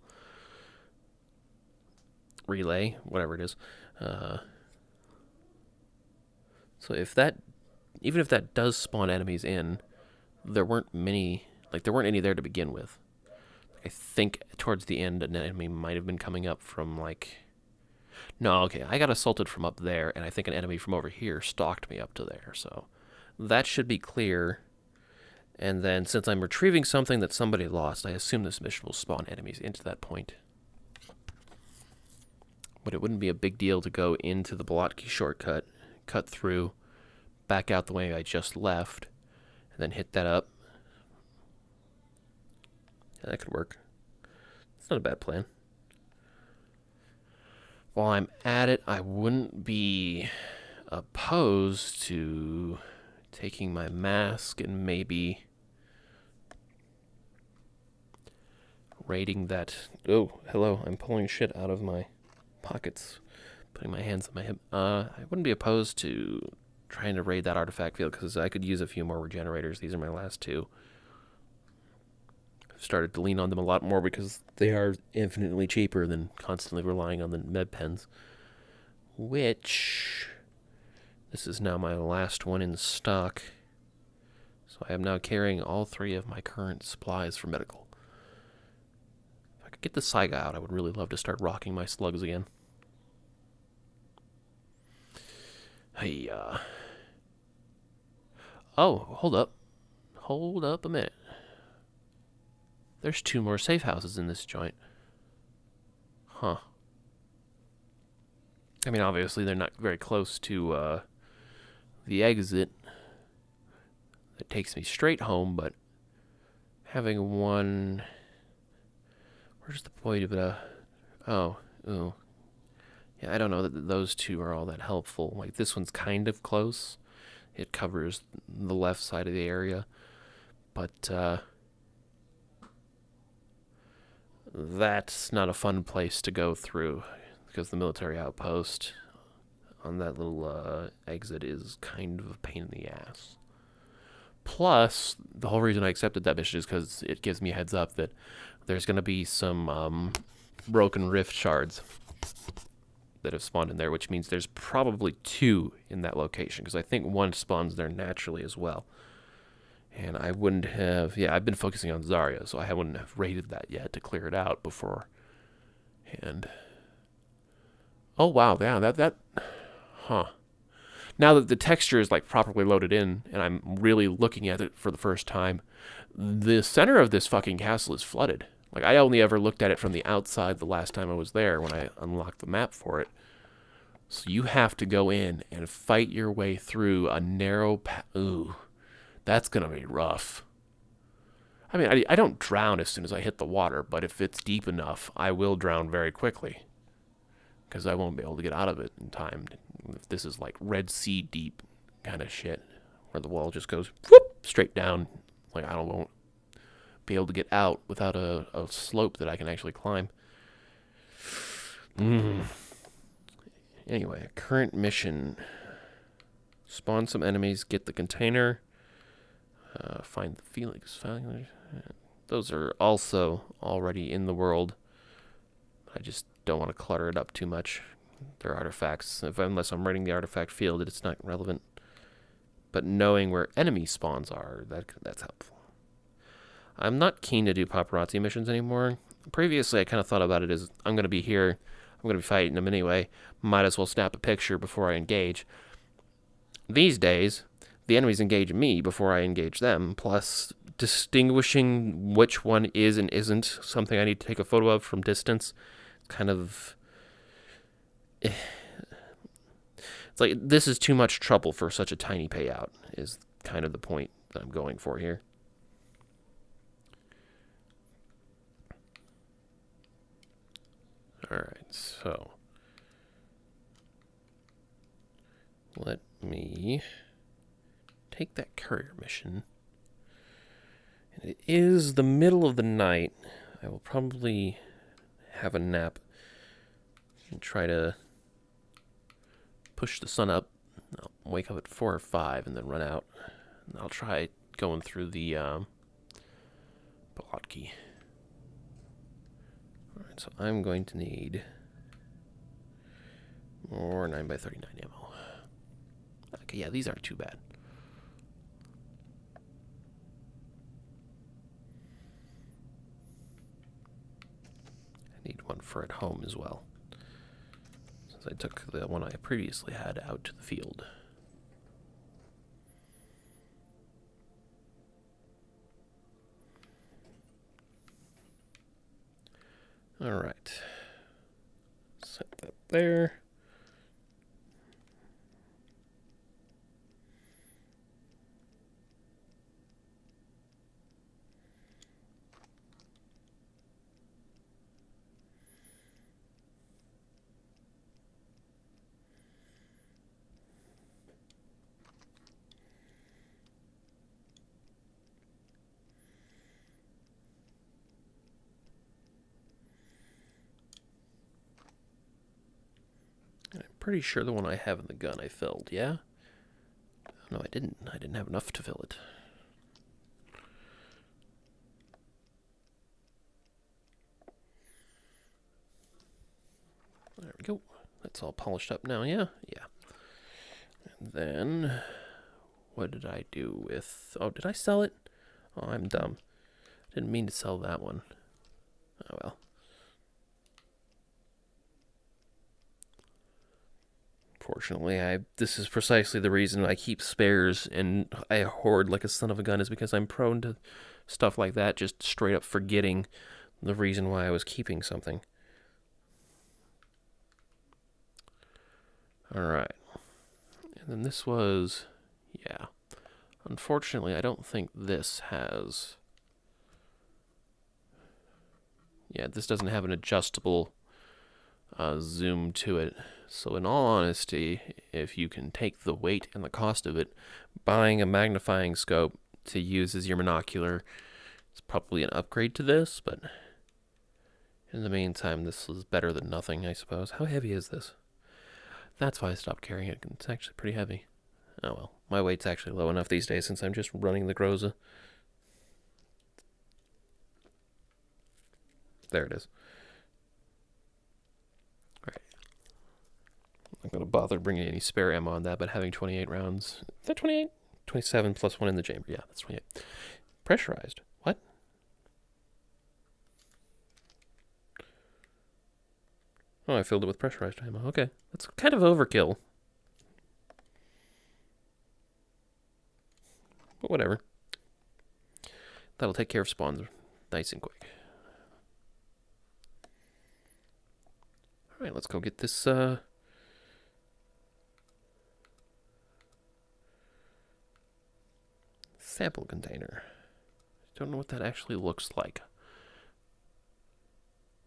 Relay, whatever it is. So if that, even if that does spawn enemies in, there weren't any there to begin with. I think towards the end an enemy might have been coming up from no, okay, I got assaulted from up there, and I think an enemy from over here stalked me up to there, so that should be clear. And then since I'm retrieving something that somebody lost, I assume this mission will spawn enemies into that point. But it wouldn't be a big deal to go into the Blotki shortcut, cut through, back out the way I just left, and then hit that up. Yeah, that could work. It's not a bad plan. While I'm at it, I wouldn't be opposed to taking my mask and maybe raiding that. Oh, hello. I'm pulling shit out of my pockets, putting my hands on my hip. I wouldn't be opposed to trying to raid that artifact field because I could use a few more regenerators. These are my last two. I've started to lean on them a lot more because they are infinitely cheaper than constantly relying on the med pens. Which, this is now my last one in stock. So I am now carrying all three of my current supplies for medical. If I could get the Saiga out, I would really love to start rocking my slugs again. Hey, oh, hold up. Hold up a minute. There's 2 more safe houses in this joint. Huh. I mean, obviously, they're not very close to, the exit that takes me straight home, but having one... Where's the point of it? Oh. Yeah, I don't know that those 2 are all that helpful. Like, this one's kind of close. It covers the left side of the area. But, that's not a fun place to go through, because the military outpost on that little exit is kind of a pain in the ass. Plus, the whole reason I accepted that mission is because it gives me a heads up that there's going to be some broken rift shards that have spawned in there, which means there's probably 2 in that location, because I think 1 spawns there naturally as well. And I wouldn't have... Yeah, I've been focusing on Zarya, so I wouldn't have raided that yet to clear it out beforehand. Oh, wow, yeah, Huh. Now that the texture is, like, properly loaded in, and I'm really looking at it for the first time, the center of this fucking castle is flooded. Like, I only ever looked at it from the outside the last time I was there when I unlocked the map for it. So you have to go in and fight your way through a narrow path. Ooh, that's going to be rough. I mean, I don't drown as soon as I hit the water, but if it's deep enough, I will drown very quickly. Because I won't be able to get out of it in time. If this is like Red Sea deep kind of shit, where the wall just goes whoop, straight down, like I won't be able to get out without a slope that I can actually climb. Anyway, current mission. Spawn some enemies, get the container, find the Felix. Those are also already in the world. I just don't want to clutter it up too much. They're artifacts. Unless I'm writing the artifact field, it's not relevant. But knowing where enemy spawns are, that's helpful. I'm not keen to do paparazzi missions anymore. Previously, I kind of thought about it as, I'm going to be here, I'm going to be fighting them anyway, might as well snap a picture before I engage. These days, the enemies engage me before I engage them, plus distinguishing which one is and isn't something I need to take a photo of from distance. Kind of... It's like, this is too much trouble for such a tiny payout, is kind of the point that I'm going for here. Alright, so... let me take that courier mission. And it is the middle of the night. I will probably have a nap and try to push the sun up. I'll wake up at 4 or 5 and then run out. And I'll try going through the Bolotki. Alright, so I'm going to need more 9x39 ammo. Okay, yeah, these aren't too bad. I need one for at home as well, since I took the one I previously had out to the field. Alright. Set that there. I'm pretty sure the one I have in the gun I filled, yeah? No, I didn't. I didn't have enough to fill it. There we go. That's all polished up now, yeah? Yeah. And then, what did I do with... Oh, did I sell it? Oh, I'm dumb. Didn't mean to sell that one. Oh, well. Fortunately, this is precisely the reason I keep spares and I hoard like a son of a gun, is because I'm prone to stuff like that, just straight up forgetting the reason why I was keeping something. Alright. And then this was... yeah. Unfortunately, I don't think this has... yeah, this doesn't have an adjustable zoom to it. So in all honesty, if you can take the weight and the cost of it, buying a magnifying scope to use as your monocular is probably an upgrade to this, but in the meantime, this is better than nothing, I suppose. How heavy is this? That's why I stopped carrying it. It's actually pretty heavy. Oh well. My weight's actually low enough these days since I'm just running the Groza. There it is. Alright. I'm not going to bother bringing any spare ammo on that, but having 28 rounds... Is that 28? 27 plus 1 in the chamber. Yeah, that's 28. Pressurized. What? Oh, I filled it with pressurized ammo. Okay. That's kind of overkill. But whatever. That'll take care of spawns nice and quick. Alright, let's go get this, sample container. Don't know what that actually looks like.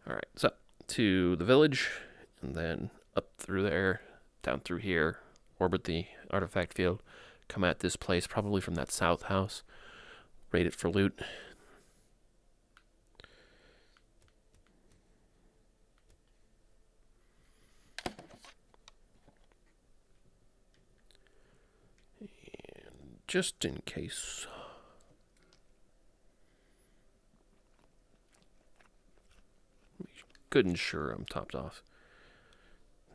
Alright, so to the village, and then up through there, down through here, orbit the artifact field, come at this place, probably from that south house, raid it for loot. And just in case... good and sure I'm topped off.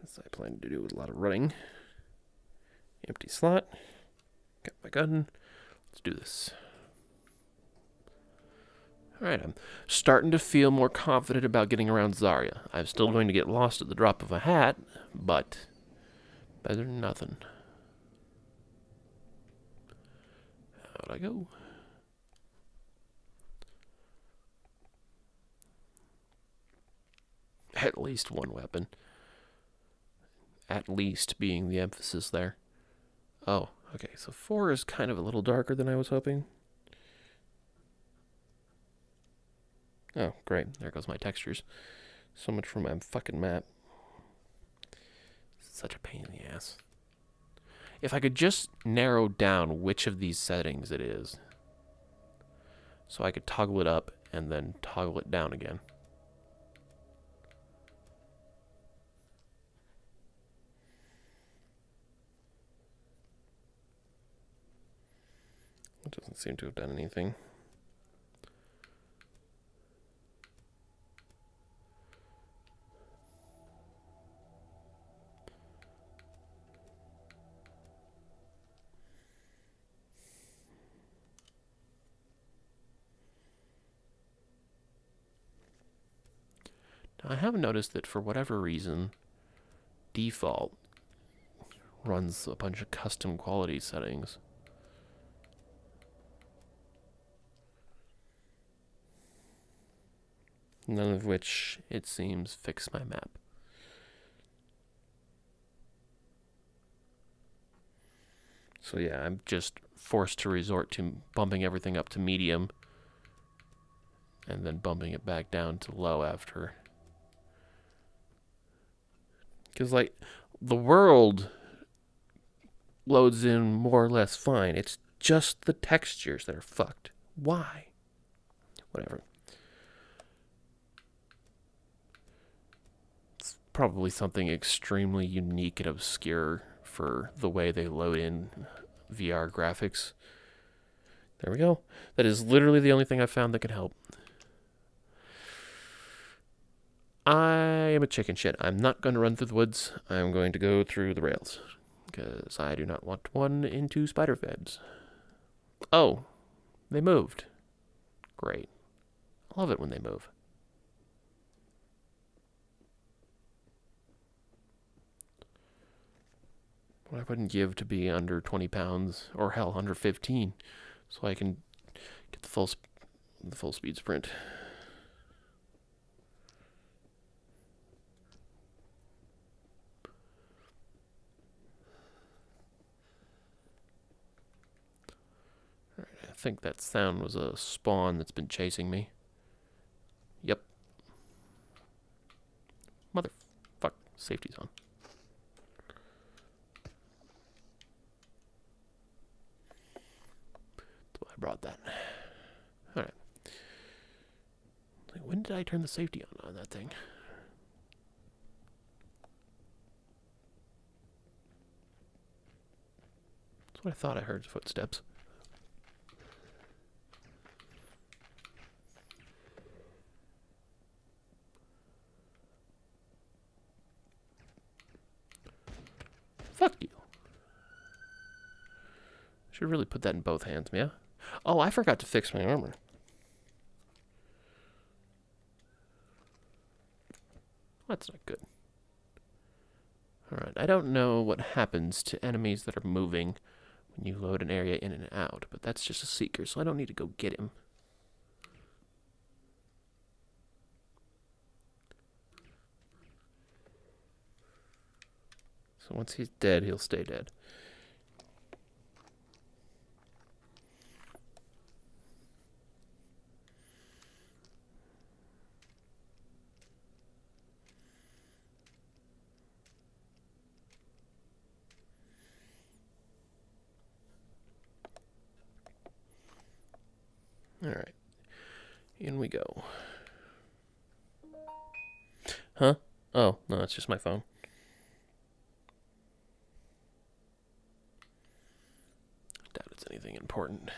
As I plan to do a lot of running. Empty slot. Got my gun. Let's do this. Alright, I'm starting to feel more confident about getting around Zarya. I'm still going to get lost at the drop of a hat, but better than nothing. How'd I go? At least one weapon. At least being the emphasis there. Oh, okay, so 4 is kind of a little darker than I was hoping. Oh, great. There goes my textures. So much for my fucking map. Such a pain in the ass. If I could just narrow down which of these settings it is, so I could toggle it up and then toggle it down again. It doesn't seem to have done anything. Now, I have noticed that for whatever reason, default runs a bunch of custom quality settings. None of which, it seems, fix my map. So yeah, I'm just forced to resort to bumping everything up to medium and then bumping it back down to low after. Because, like, the world loads in more or less fine. It's just the textures that are fucked. Why? Whatever. Probably something extremely unique and obscure for the way they load in VR graphics. There we go. That is literally the only thing I've found that can help. I am a chicken shit. I'm not going to run through the woods. I'm going to go through the rails. Because I do not want to run into spider webs. Oh, they moved. Great. I love it when they move. What I wouldn't give to be under 20 pounds, or hell, under 15, so I can get the full speed sprint. Alright, I think that sound was a spawn that's been chasing me. Yep. Motherfuck, safety's on. I brought that. Alright. When did I turn the safety on that thing? That's I thought I heard footsteps. Fuck you. Should really put that in both hands, yeah? Oh, I forgot to fix my armor. That's not good. Alright, I don't know what happens to enemies that are moving when you load an area in and out, but that's just a seeker, so I don't need to go get him. So once he's dead, he'll stay dead. Alright. In we go. Huh? Oh, no, it's just my phone. Doubt it's anything important.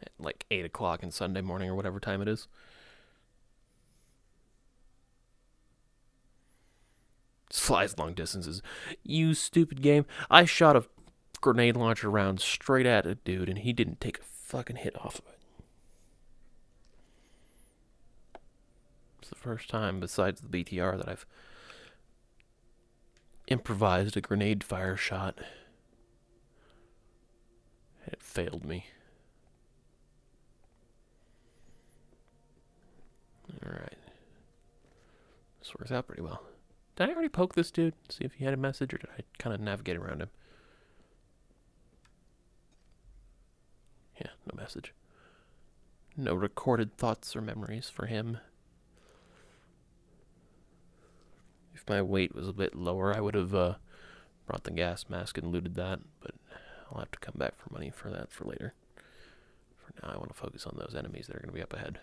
At like 8 o'clock on Sunday morning or whatever time it is. This flies long distances. You stupid game. I shot a grenade launcher round straight at a dude and he didn't take a fucking hit off of it. It's the first time besides the BTR that I've improvised a grenade fire shot. It failed me. Alright. This works out pretty well. Did I already poke this dude? See if he had a message, or did I kind of navigate around him? Yeah, no message. No recorded thoughts or memories for him. If my weight was a bit lower, I would have brought the gas mask and looted that, but I'll have to come back for money for that for later. For now, I want to focus on those enemies that are going to be up ahead.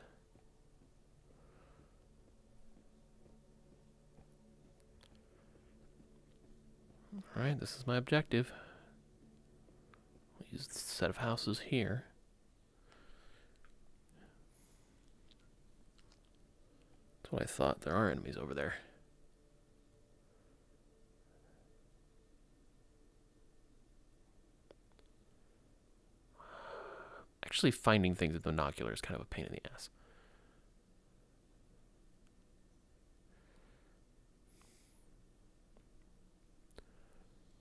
Alright, this is my objective. I'll use this set of houses here. That's what I thought. There are enemies over there. Actually, finding things with binoculars is kind of a pain in the ass.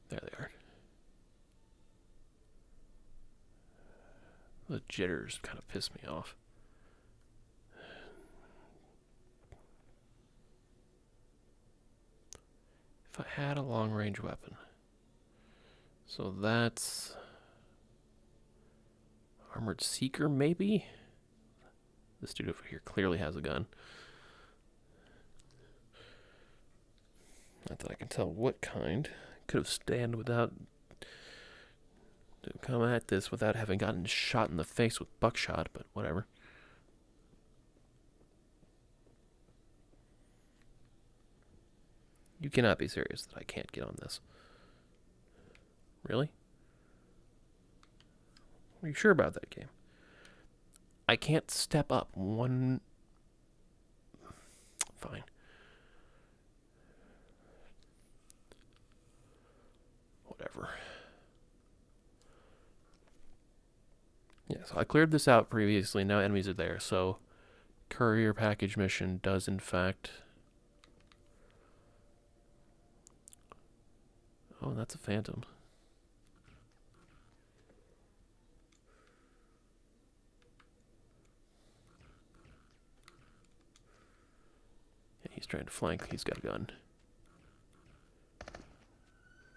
There they are. The jitters kind of piss me off. If I had a long-range weapon. So that's... Armored Seeker, maybe? This dude over here clearly has a gun. Not that I can tell what kind. Could have stand without... come at this without having gotten shot in the face with buckshot, but whatever. You cannot be serious that I can't get on this. Really? Are you sure about that game? I can't step up one... Fine. Whatever. Yeah, so I cleared this out previously. Now enemies are there. So, courier package mission does in fact... Oh, that's a phantom. Yeah, he's trying to flank. He's got a gun.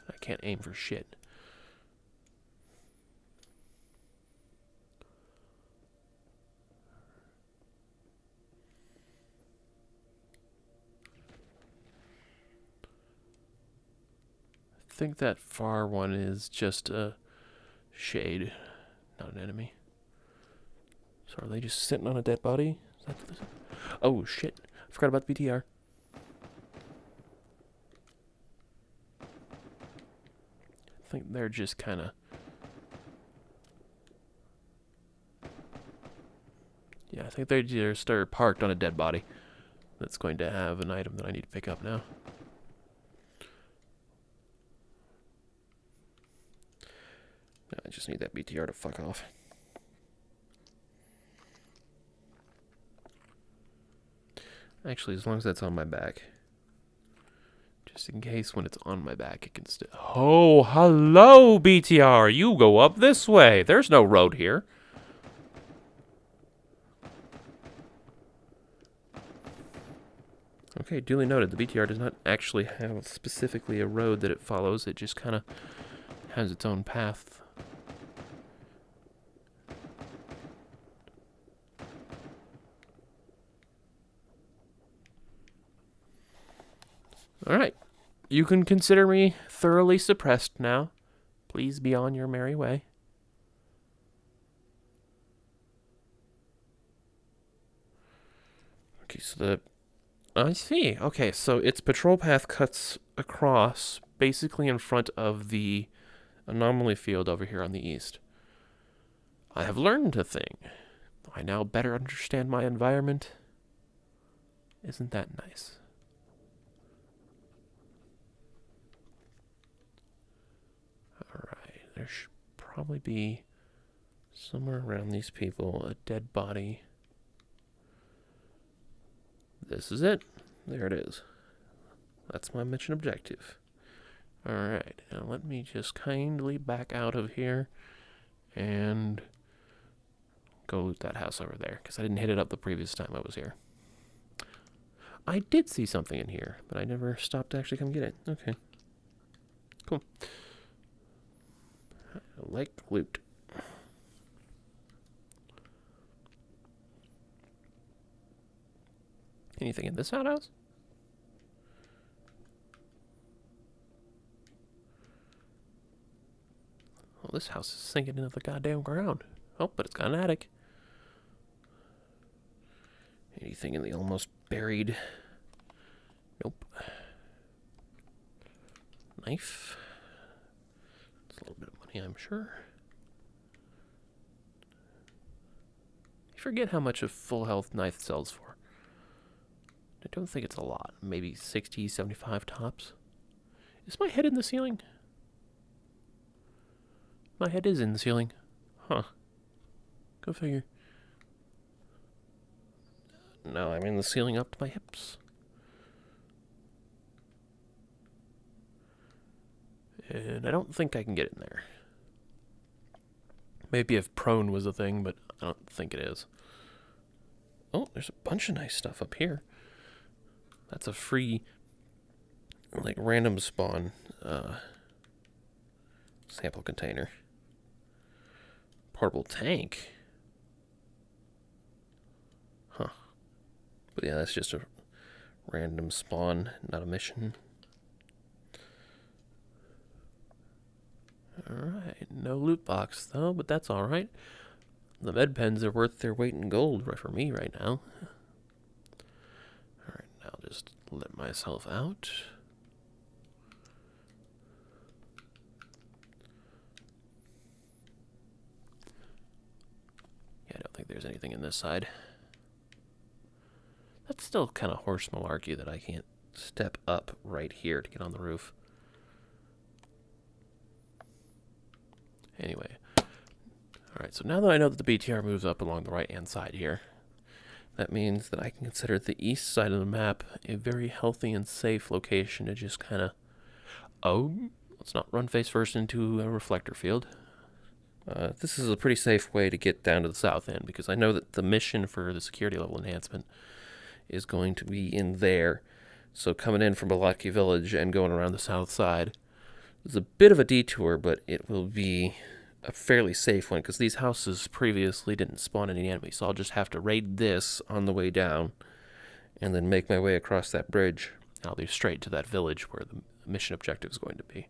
I can't aim for shit. I think that far one is just a shade, not an enemy. So are they just sitting on a dead body? Is that what this is? Oh shit, I forgot about the BTR. think they're just kind of... Yeah, I think they're just parked on a dead body. That's going to have an item that I need to pick up now. I just need that BTR to fuck off. Actually, as long as that's on my back. Just in case when it's on my back, it can still... Oh, hello, BTR! You go up this way! There's no road here. Okay, duly noted. The BTR does not actually have specifically a road that it follows. It just kind of has its own path. Alright. You can consider me thoroughly suppressed now. Please be on your merry way. Okay, so I see. Okay, so its patrol path cuts across, basically in front of the anomaly field over here on the east. I have learned a thing. I now better understand my environment. Isn't that nice? Alright, there should probably be somewhere around these people a dead body. This is it. There it is. That's my mission objective. Alright, now let me just kindly back out of here and go loot that house over there, because I didn't hit it up the previous time I was here. I did see something in here, but I never stopped to actually come get it. Okay. Cool. I like loot. Anything in this outhouse? Well, this house is sinking into the goddamn ground. Oh, but it's got an attic. Anything in the almost buried? Nope. Knife. It's a little bit of money, I'm sure. You forget how much a full health knife sells for. I don't think it's a lot. Maybe 60, 75 tops. Is my head in the ceiling? My head is in the ceiling. Huh. Go figure. No, I'm in the ceiling up to my hips. And I don't think I can get in there. Maybe if prone was a thing, but I don't think it is. Oh, there's a bunch of nice stuff up here. That's a free, like, random spawn sample container. Portable tank. Huh. But yeah, that's just a random spawn, not a mission. Alright, no loot box though, but that's alright. The med pens are worth their weight in gold for me right now. Alright, I'll just let myself out. Yeah, I don't think there's anything in this side. That's still kind of horse malarkey that I can't step up right here to get on the roof. Anyway. Alright, so now that I know that the BTR moves up along the right-hand side here, that means that I can consider the east side of the map a very healthy and safe location to just kind of... Oh, let's not run face first into a reflector field. This is a pretty safe way to get down to the south end, because I know that the mission for the security level enhancement is going to be in there. So coming in from Balotki Village and going around the south side is a bit of a detour, but it will be a fairly safe one, because these houses previously didn't spawn any enemies. So I'll just have to raid this on the way down and then make my way across that bridge. I'll be straight to that village where the mission objective is going to be.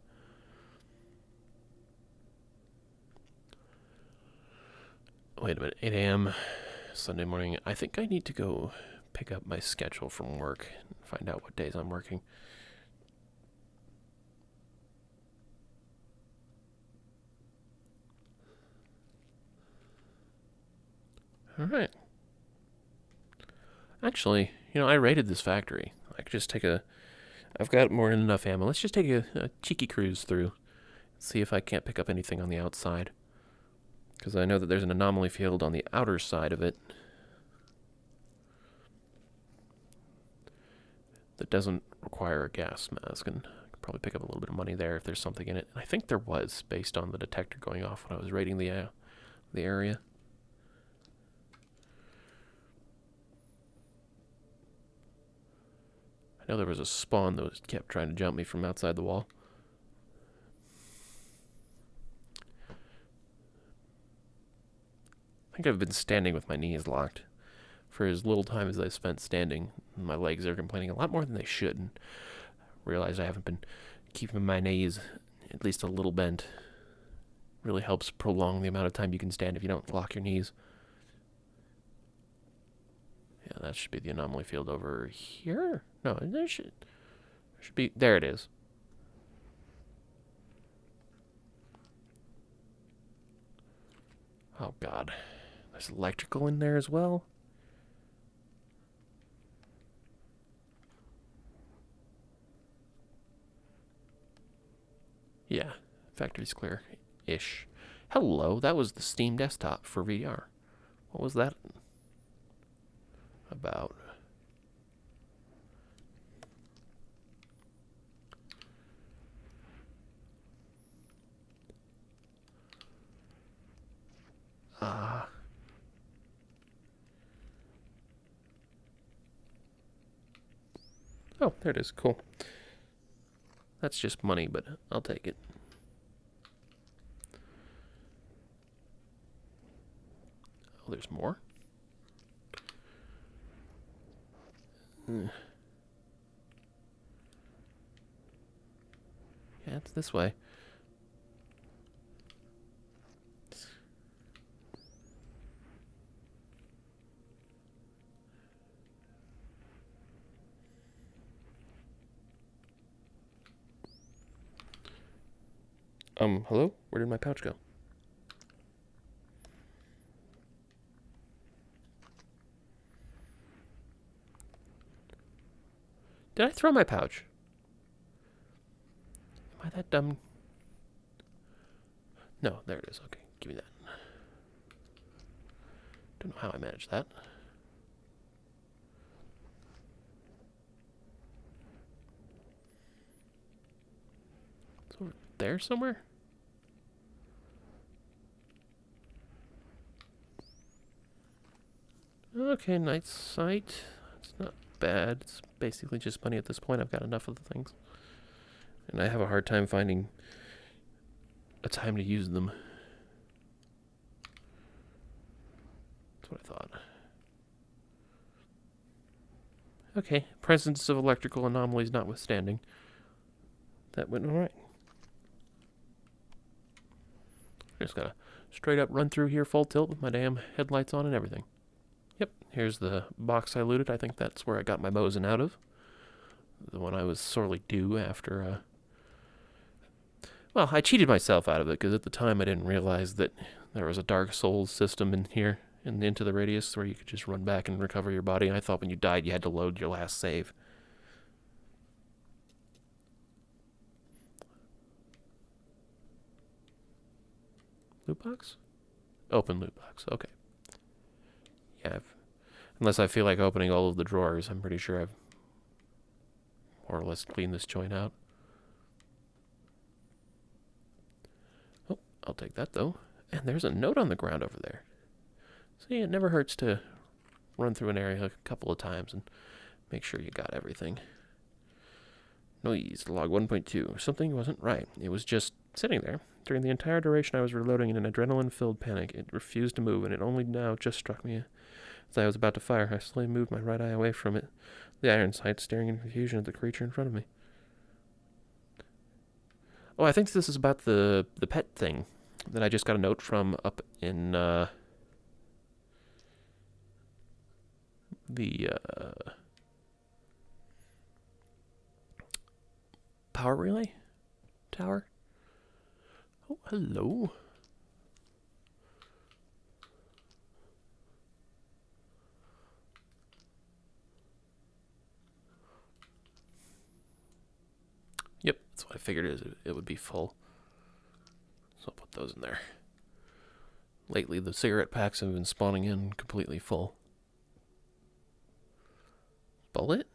Wait a minute, 8 a.m. Sunday morning. I think I need to go pick up my schedule from work and find out what days I'm working. Alright. Actually, I raided this factory. I could just take a... I've got more than enough ammo. Let's just take a cheeky cruise through. See if I can't pick up anything on the outside. Because I know that there's an anomaly field on the outer side of it that doesn't require a gas mask, and I could probably pick up a little bit of money there if there's something in it. And I think there was, based on the detector going off when I was raiding the area. I know there was a spawn that kept trying to jump me from outside the wall. I think I've been standing with my knees locked. For as little time as I spent standing, my legs are complaining a lot more than they should. And I realize I haven't been keeping my knees at least a little bent. Really helps prolong the amount of time you can stand if you don't lock your knees. Yeah, that should be the anomaly field over here. No, there should be. There it is. Oh God, there's electrical in there as well. Yeah, factory's clear-ish. Hello, that was the Steam desktop for VR. What was that about? Oh, there it is. Cool. That's just money, but I'll take it. Oh, there's more? Yeah, it's this way. Hello? Where did my pouch go? Did I throw my pouch? Am I that dumb? No, there it is. Okay, give me that. Don't know how I managed that. It's over there somewhere? Okay, night sight. It's not bad. It's basically just money at this point. I've got enough of the things. And I have a hard time finding a time to use them. That's what I thought. Okay, presence of electrical anomalies notwithstanding. That went alright. Just gotta straight up run through here full tilt with my damn headlights on and everything. Yep, here's the box I looted. I think that's where I got my Mosin out of. The one I was sorely due after, well, I cheated myself out of it, because at the time I didn't realize that there was a Dark Souls system in here, and into the radius, where you could just run back and recover your body. And I thought when you died you had to load your last save. Loot box? Open loot box, okay. Yeah, unless I feel like opening all of the drawers, I'm pretty sure I've more or less cleaned this joint out. Oh, I'll take that though. And there's a note on the ground over there. See, it never hurts to run through an area a couple of times and make sure you got everything. Noise, log 1.2. Something wasn't right. It was just sitting there. During the entire duration I was reloading in an adrenaline-filled panic. It refused to move, and it only now just struck me. As I was about to fire, I slowly moved my right eye away from it, the iron sight staring in confusion at the creature in front of me. Oh, I think this is about the pet thing that I just got a note from up in, the, power relay tower. Oh, hello. Yep, that's what I figured it would be full. So I'll put those in there. Lately, the cigarette packs have been spawning in completely full. Bullet?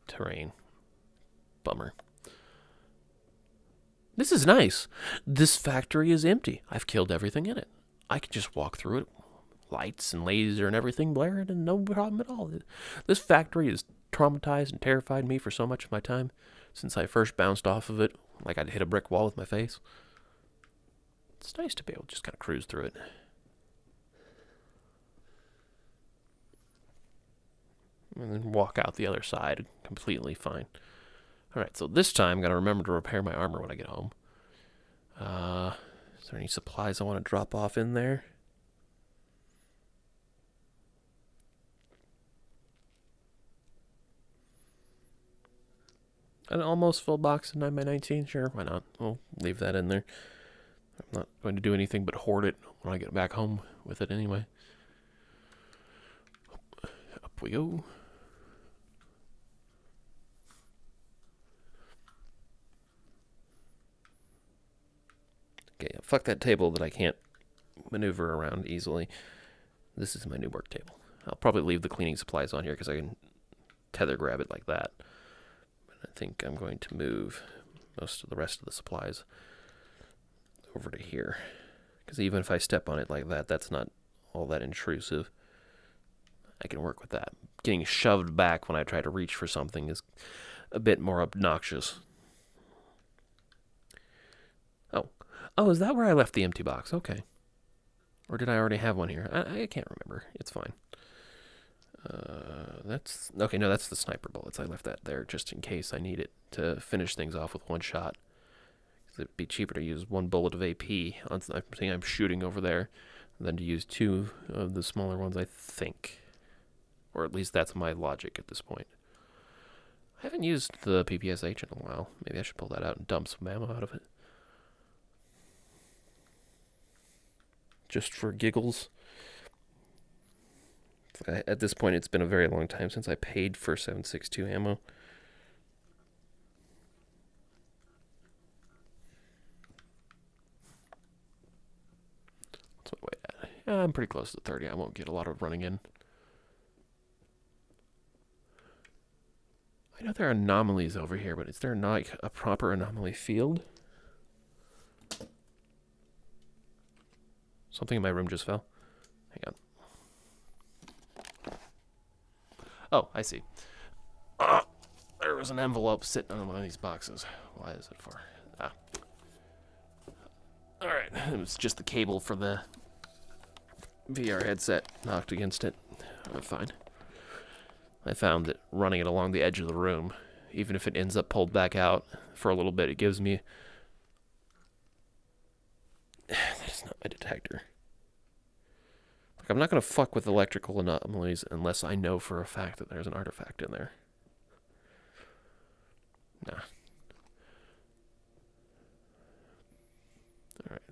Terrain. Bummer. This is nice. This factory is empty. I've killed everything in it. I can just walk through it. Lights and laser and everything blaring and no problem at all. This factory has traumatized and terrified me for so much of my time since I first bounced off of it like I'd hit a brick wall with my face. It's nice to be able to just kind of cruise through it. And then walk out the other side completely fine. Alright, so this time I'm going to remember to repair my armor when I get home. Is there any supplies I want to drop off in there? An almost full box of 9x19? Sure, why not? We'll leave that in there. I'm not going to do anything but hoard it when I get back home with it anyway. Up we go. Okay, fuck that table that I can't maneuver around easily. This is my new work table. I'll probably leave the cleaning supplies on here because I can tether grab it like that. But I think I'm going to move most of the rest of the supplies over to here. Because even if I step on it like that, that's not all that intrusive. I can work with that. Getting shoved back when I try to reach for something is a bit more obnoxious. Oh, is that where I left the empty box? Okay. Or did I already have one here? I can't remember. It's fine. That's... Okay, no, that's the sniper bullets. I left that there just in case I need it to finish things off with one shot. It'd be cheaper to use one bullet of AP on something I'm shooting over there than to use two of the smaller ones, I think. Or at least that's my logic at this point. I haven't used the PPSH in a while. Maybe I should pull that out and dump some ammo out of it. Just for giggles. At this point, it's been a very long time since I paid for 7.62 ammo. What's my weight at? Yeah, I'm pretty close to 30. I won't get a lot of running in. I know there are anomalies over here, but is there not like a proper anomaly field? Something in my room just fell. Hang on. Oh, I see. There was an envelope sitting on one of these boxes. Why is it for? Ah. Alright, it was just the cable for the VR headset knocked against it. Fine. I found that running it along the edge of the room, even if it ends up pulled back out for a little bit, it gives me... That is not my detector. Like, I'm not going to fuck with electrical anomalies unless I know for a fact that there's an artifact in there. Nah. Alright.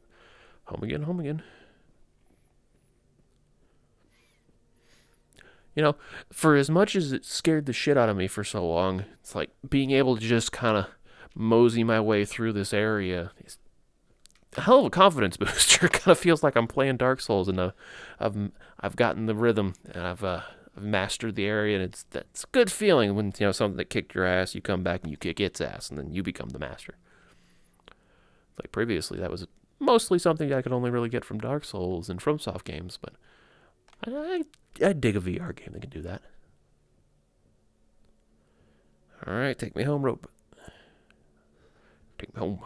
Home again, home again. You know, for as much as it scared the shit out of me for so long, it's like being able to just kind of mosey my way through this area is a hell of a confidence booster. It kind of feels like I'm playing Dark Souls, and I've gotten the rhythm, and I've mastered the area, and that's a good feeling when, you know, something that kicked your ass, you come back and you kick its ass, and then you become the master. Like previously, that was mostly something I could only really get from Dark Souls and FromSoft games, but I dig a VR game that can do that. Alright, take me home, rope. Take me home.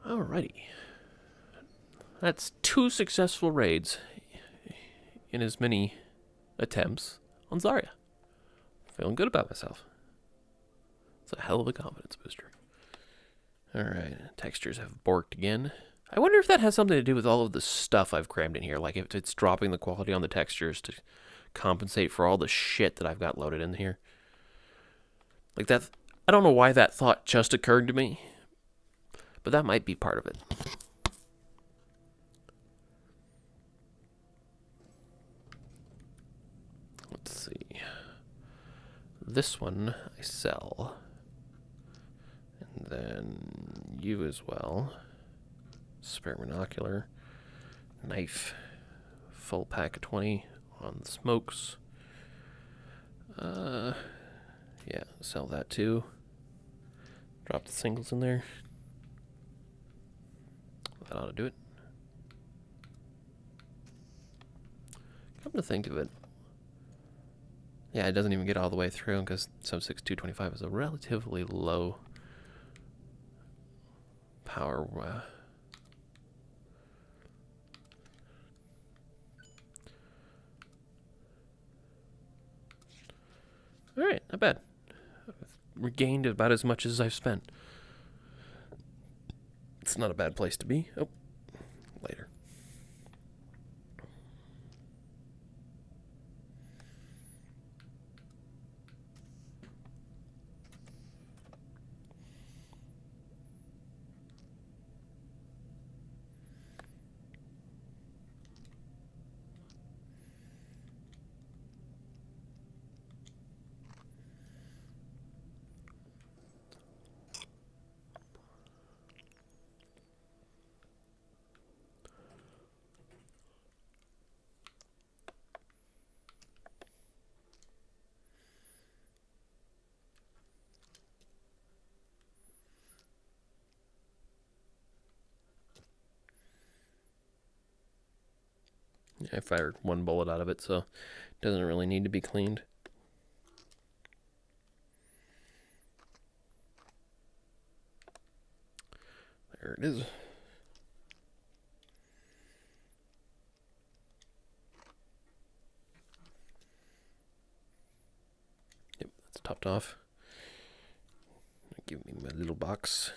Alrighty. That's 2 successful raids in as many attempts on Zarya. Feeling good about myself. It's a hell of a confidence booster. Alright, textures have borked again. I wonder if that has something to do with all of the stuff I've crammed in here. Like if it's dropping the quality on the textures to compensate for all the shit that I've got loaded in here. Like that, I don't know why that thought just occurred to me, but that might be part of it. Let's see. This one I sell. And then you as well. Spare binocular. Knife. Full pack of 20 on the smokes. Yeah, sell that too. Drop the singles in there. That ought to do it. Come to think of it. Yeah, it doesn't even get all the way through because sub-6 225 is a relatively low power. Alright, not bad. I've regained about as much as I've spent. It's not a bad place to be. Oh, later. Yeah, I fired one bullet out of it, so it doesn't really need to be cleaned. There it is. Yep, that's topped off. Give me my little box.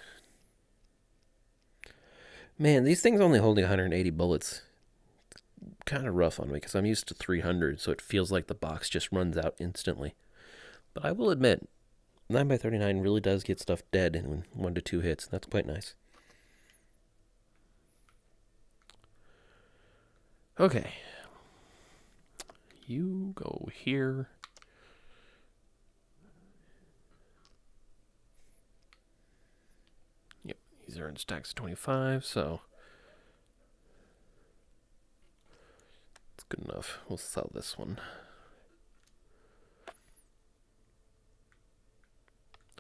Man, these things only holding 180 bullets. Kind of rough on me because I'm used to 300, so it feels like the box just runs out instantly. But I will admit, 9x39 really does get stuff dead in 1 to 2 hits. That's quite nice. Okay. You go here. Yep, these are in stacks of 25, so it's good enough. We'll sell this one.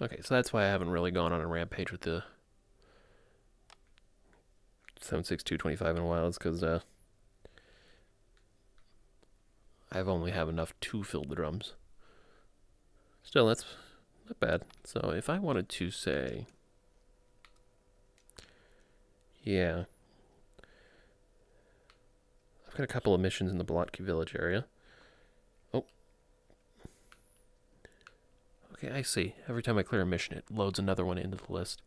Okay, so that's why I haven't really gone on a rampage with the 7.62 25 in a while. It's because I've only have enough to fill the drums. Still, that's not bad. So if I wanted to say, yeah, I've got a couple of missions in the Blotki village area. Oh. Okay, I see. Every time I clear a mission, it loads another one into the list.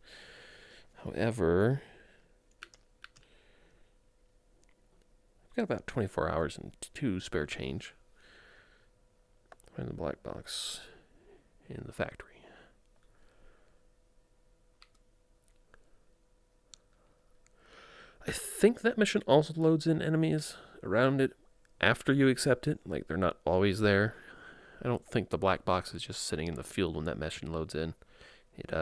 However, I've got about 24 hours and 2 spare change. Find the black box in the factory. I think that mission also loads in enemies around it after you accept it. Like, they're not always there. I don't think the black box is just sitting in the field when that mission loads in. It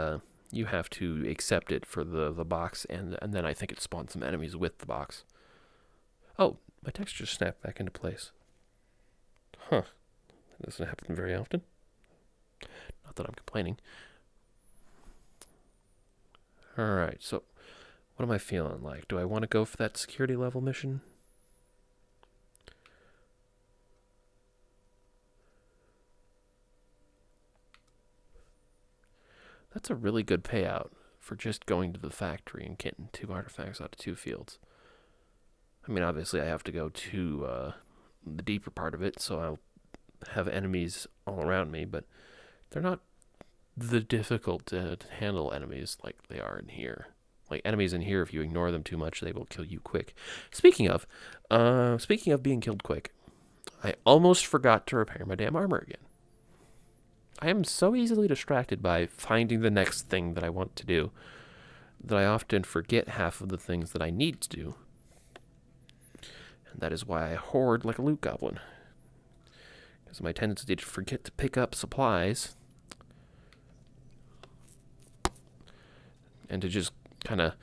you have to accept it for the box, and then I think it spawns some enemies with the box. Oh, my texture snapped back into place. Huh. That doesn't happen very often. Not that I'm complaining. Alright, so what am I feeling like? Do I want to go for that security level mission? That's a really good payout for just going to the factory and getting 2 artifacts out of 2 fields. I mean, obviously I have to go to the deeper part of it, so I'll have enemies all around me, but they're not the difficult to handle enemies like they are in here. Like, enemies in here, if you ignore them too much, they will kill you quick. Speaking of being killed quick, I almost forgot to repair my damn armor again. I am so easily distracted by finding the next thing that I want to do that I often forget half of the things that I need to do. And that is why I hoard like a loot goblin. Because my tendency to forget to pick up supplies and to just kind of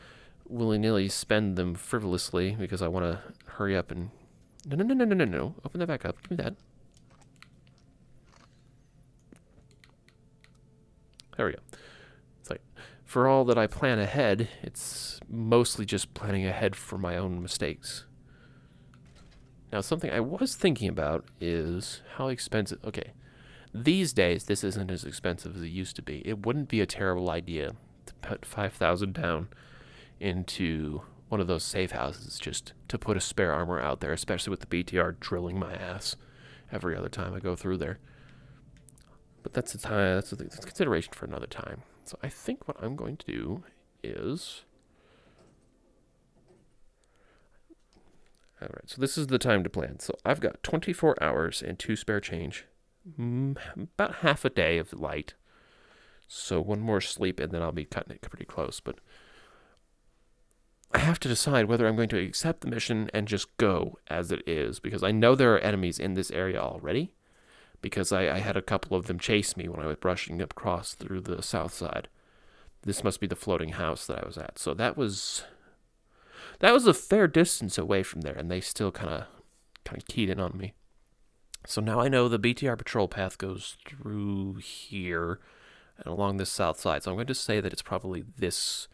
willy-nilly spend them frivolously because I want to hurry up and... No. Open that back up. Give me that. There we go. It's like, for all that I plan ahead, it's mostly just planning ahead for my own mistakes. Now, something I was thinking about is how expensive... Okay, these days, this isn't as expensive as it used to be. It wouldn't be a terrible idea to put 5,000 down into one of those safe houses just to put a spare armor out there, especially with the BTR drilling my ass every other time I go through there. But that's a consideration for another time. So I think what I'm going to do is... Alright, so this is the time to plan. So I've got 24 hours and 2 spare change. About half a day of light. So one more sleep and then I'll be cutting it pretty close. But I have to decide whether I'm going to accept the mission and just go as it is. Because I know there are enemies in this area already. Because I had a couple of them chase me when I was brushing across through the south side. This must be the floating house that I was at. So that was a fair distance away from there, and they still kind of keyed in on me. So now I know the BTR patrol path goes through here and along this south side. So I'm going to say that it's probably this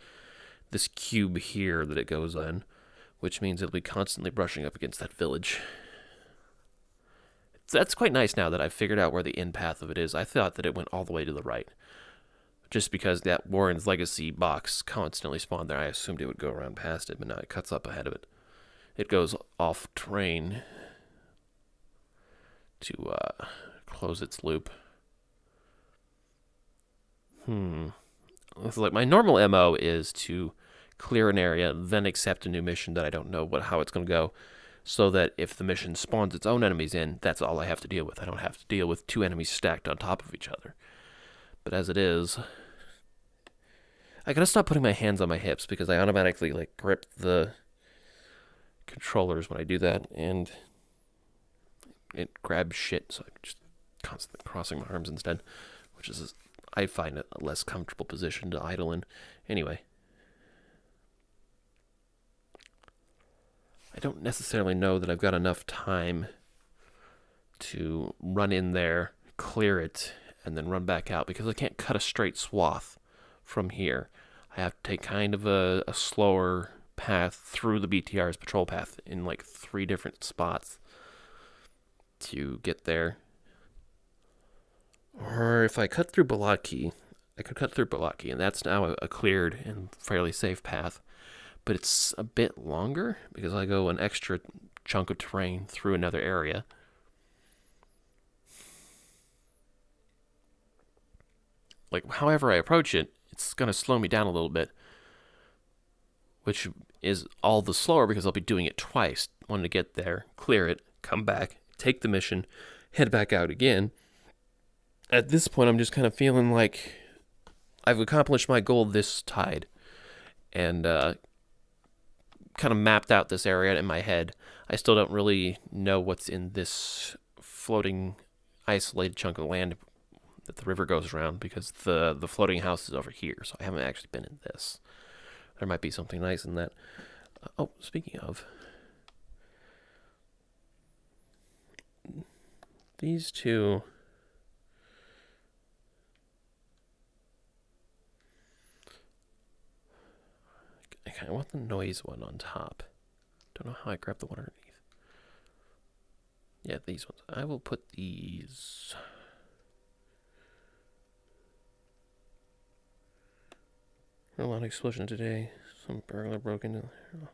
cube here that it goes in, which means it'll be constantly brushing up against that village. That's quite nice now that I've figured out where the end path of it is. I thought that it went all the way to the right. Just because that Warren's Legacy box constantly spawned there, I assumed it would go around past it, but now it cuts up ahead of it. It goes off terrain to close its loop. Like my normal MO is to clear an area, then accept a new mission that I don't know how it's going to go, so that if the mission spawns its own enemies in, that's all I have to deal with. I don't have to deal with 2 enemies stacked on top of each other. But as it is, I gotta stop putting my hands on my hips because I automatically grip the controllers when I do that, and it grabs shit, so I'm just constantly crossing my arms instead, which is, I find it a less comfortable position to idle in. Anyway, I don't necessarily know that I've got enough time to run in there, clear it, and then run back out, because I can't cut a straight swath from here. I have to take kind of a slower path through the BTR's patrol path in 3 different spots to get there. Or if I cut through Balaki, I could cut through Balaki, and that's now a cleared and fairly safe path. But it's a bit longer because I go an extra chunk of terrain through another area. However I approach it, it's going to slow me down a little bit, which is all the slower because I'll be doing it twice. One to get there, clear it, come back, take the mission, head back out again. At this point, I'm just kind of feeling like I've accomplished my goal this tide, and kind of mapped out this area in my head. I still don't really know what's in this floating, isolated chunk of land that the river goes around, because the floating house is over here, so I haven't actually been in this. There might be something nice in that. Oh, speaking of, these two, I kind of want the noise one on top. Don't know how I grab the one underneath. Yeah, these ones. I will put these... A loud explosion today. Some burglar broke into the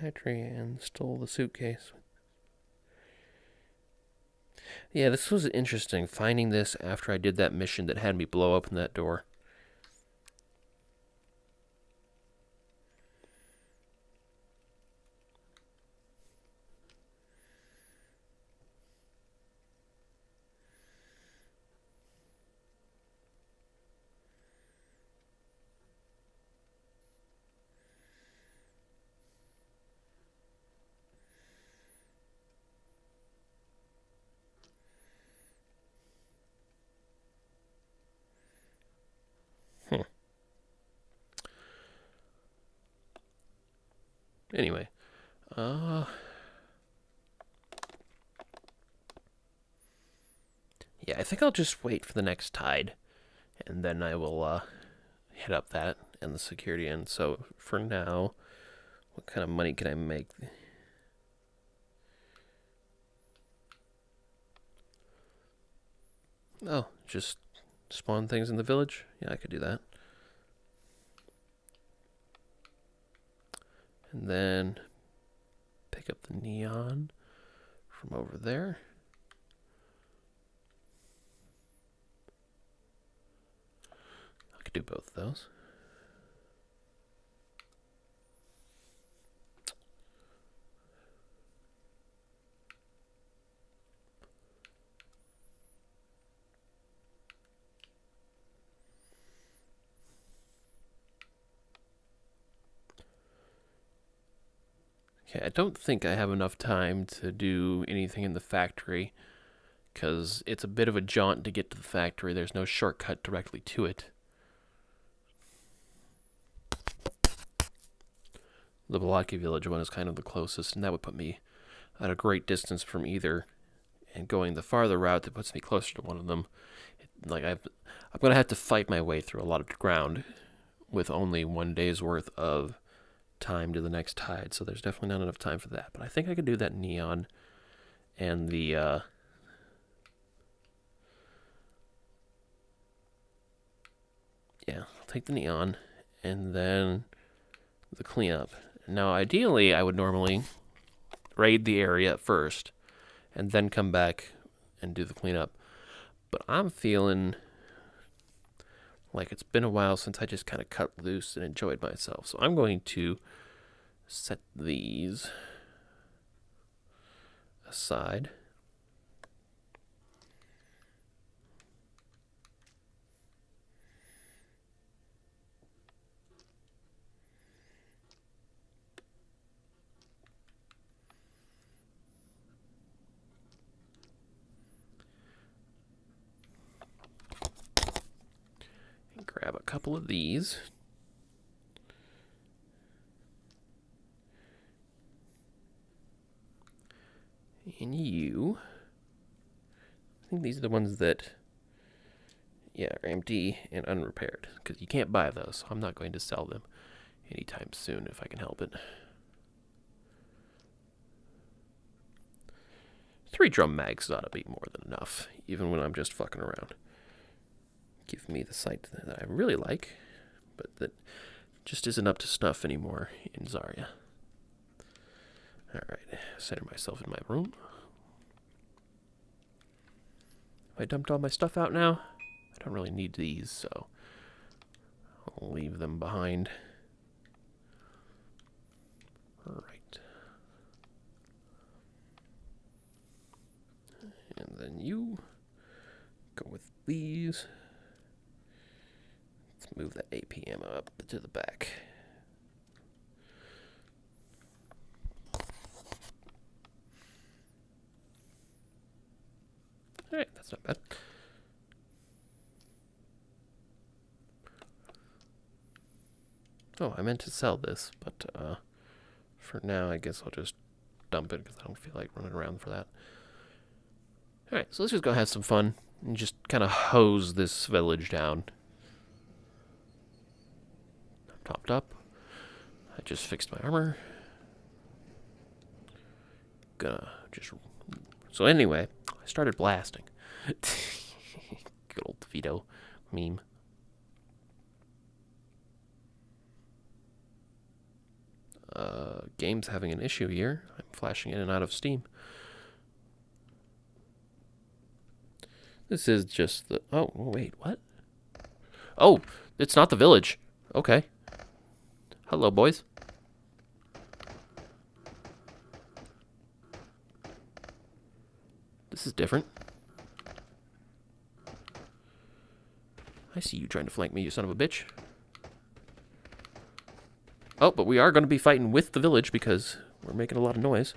factory and stole the suitcase. Yeah, this was interesting, finding this after I did that mission that had me blow open that door. Anyway, yeah, I think I'll just wait for the next tide, and then I will hit up that and the security end. So for now, what kind of money can I make? Oh, just spawn things in the village? Yeah, I could do that. And then pick up the neon from over there. I could do both of those. Okay, I don't think I have enough time to do anything in the factory, because it's a bit of a jaunt to get to the factory. There's no shortcut directly to it. The Balaki village one is kind of the closest, and that would put me at a great distance from either. And going the farther route that puts me closer to one of them, I'm going to have to fight my way through a lot of ground with only 1 day's worth of time to the next tide, so there's definitely not enough time for that. But I think I could do that neon and the yeah, I'll take the neon and then the cleanup. Now, ideally, I would normally raid the area first and then come back and do the cleanup. But I'm feeling like it's been a while since I just kind of cut loose and enjoyed myself. So I'm going to set these aside. And grab a couple of these. And you, I think these are the ones that, yeah, are empty and unrepaired, because you can't buy those. So I'm not going to sell them anytime soon if I can help it. 3 drum mags ought to be more than enough, even when I'm just fucking around. Give me the sight that I really like, but that just isn't up to snuff anymore in Zarya. Alright, center myself in my room. Have I dumped all my stuff out now? I don't really need these, so I'll leave them behind. Alright. And then you go with these. Let's move that APM up to the back. Alright, that's not bad. Oh, I meant to sell this, but for now I guess I'll just dump it because I don't feel like running around for that. Alright, so let's just go have some fun and just kind of hose this village down. I'm topped up. I just fixed my armor. Gonna just... So anyway, I started blasting. Good old Vito meme. Game's having an issue here. I'm flashing in and out of Steam. This is just the... Oh, wait, what? Oh, it's not the village. Okay. Hello, boys. This is different. I see you trying to flank me, you son of a bitch. Oh, but we are going to be fighting with the village because we're making a lot of noise.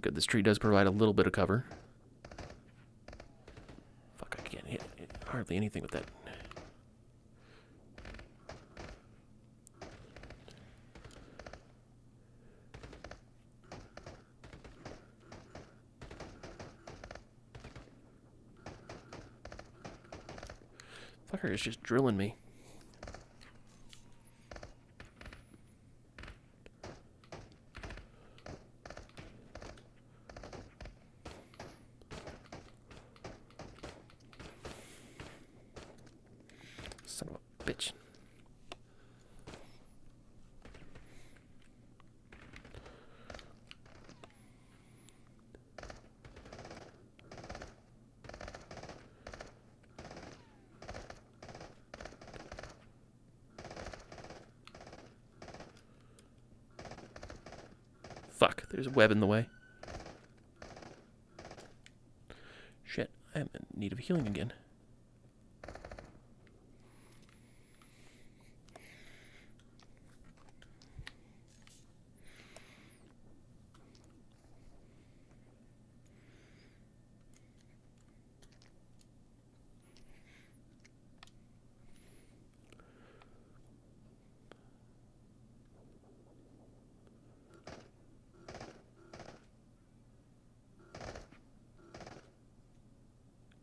good. This tree does provide a little bit of cover. Fuck, I can't hit hardly anything with that. Fucker is just drilling me. Son of a bitch. Fuck, there's a web in the way. Shit, I'm in need of healing again.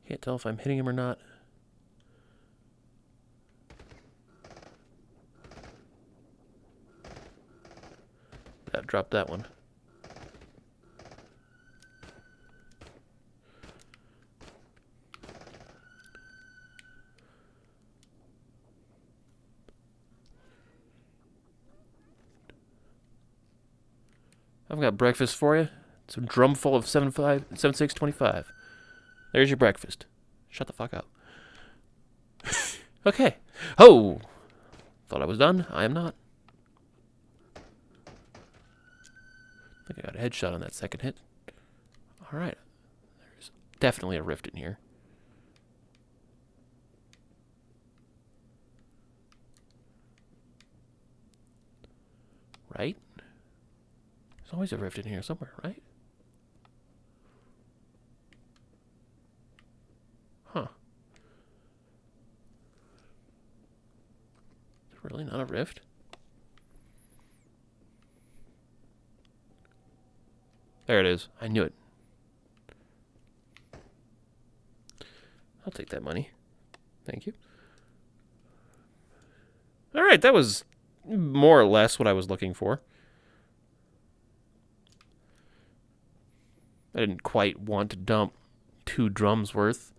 Can't tell if I'm hitting him or not. That dropped that one. I've got breakfast for you. It's a drum full of 7625. There's your breakfast. Shut the fuck up. Okay. Oh! Thought I was done. I am not. I think I got a headshot on that second hit. Alright. There's definitely a rift in here. Right? There's always a rift in here somewhere, right? Huh. Is it really not a rift? There it is. I knew it. I'll take that money. Thank you. Alright, that was more or less what I was looking for. I didn't quite want to dump 2 drums worth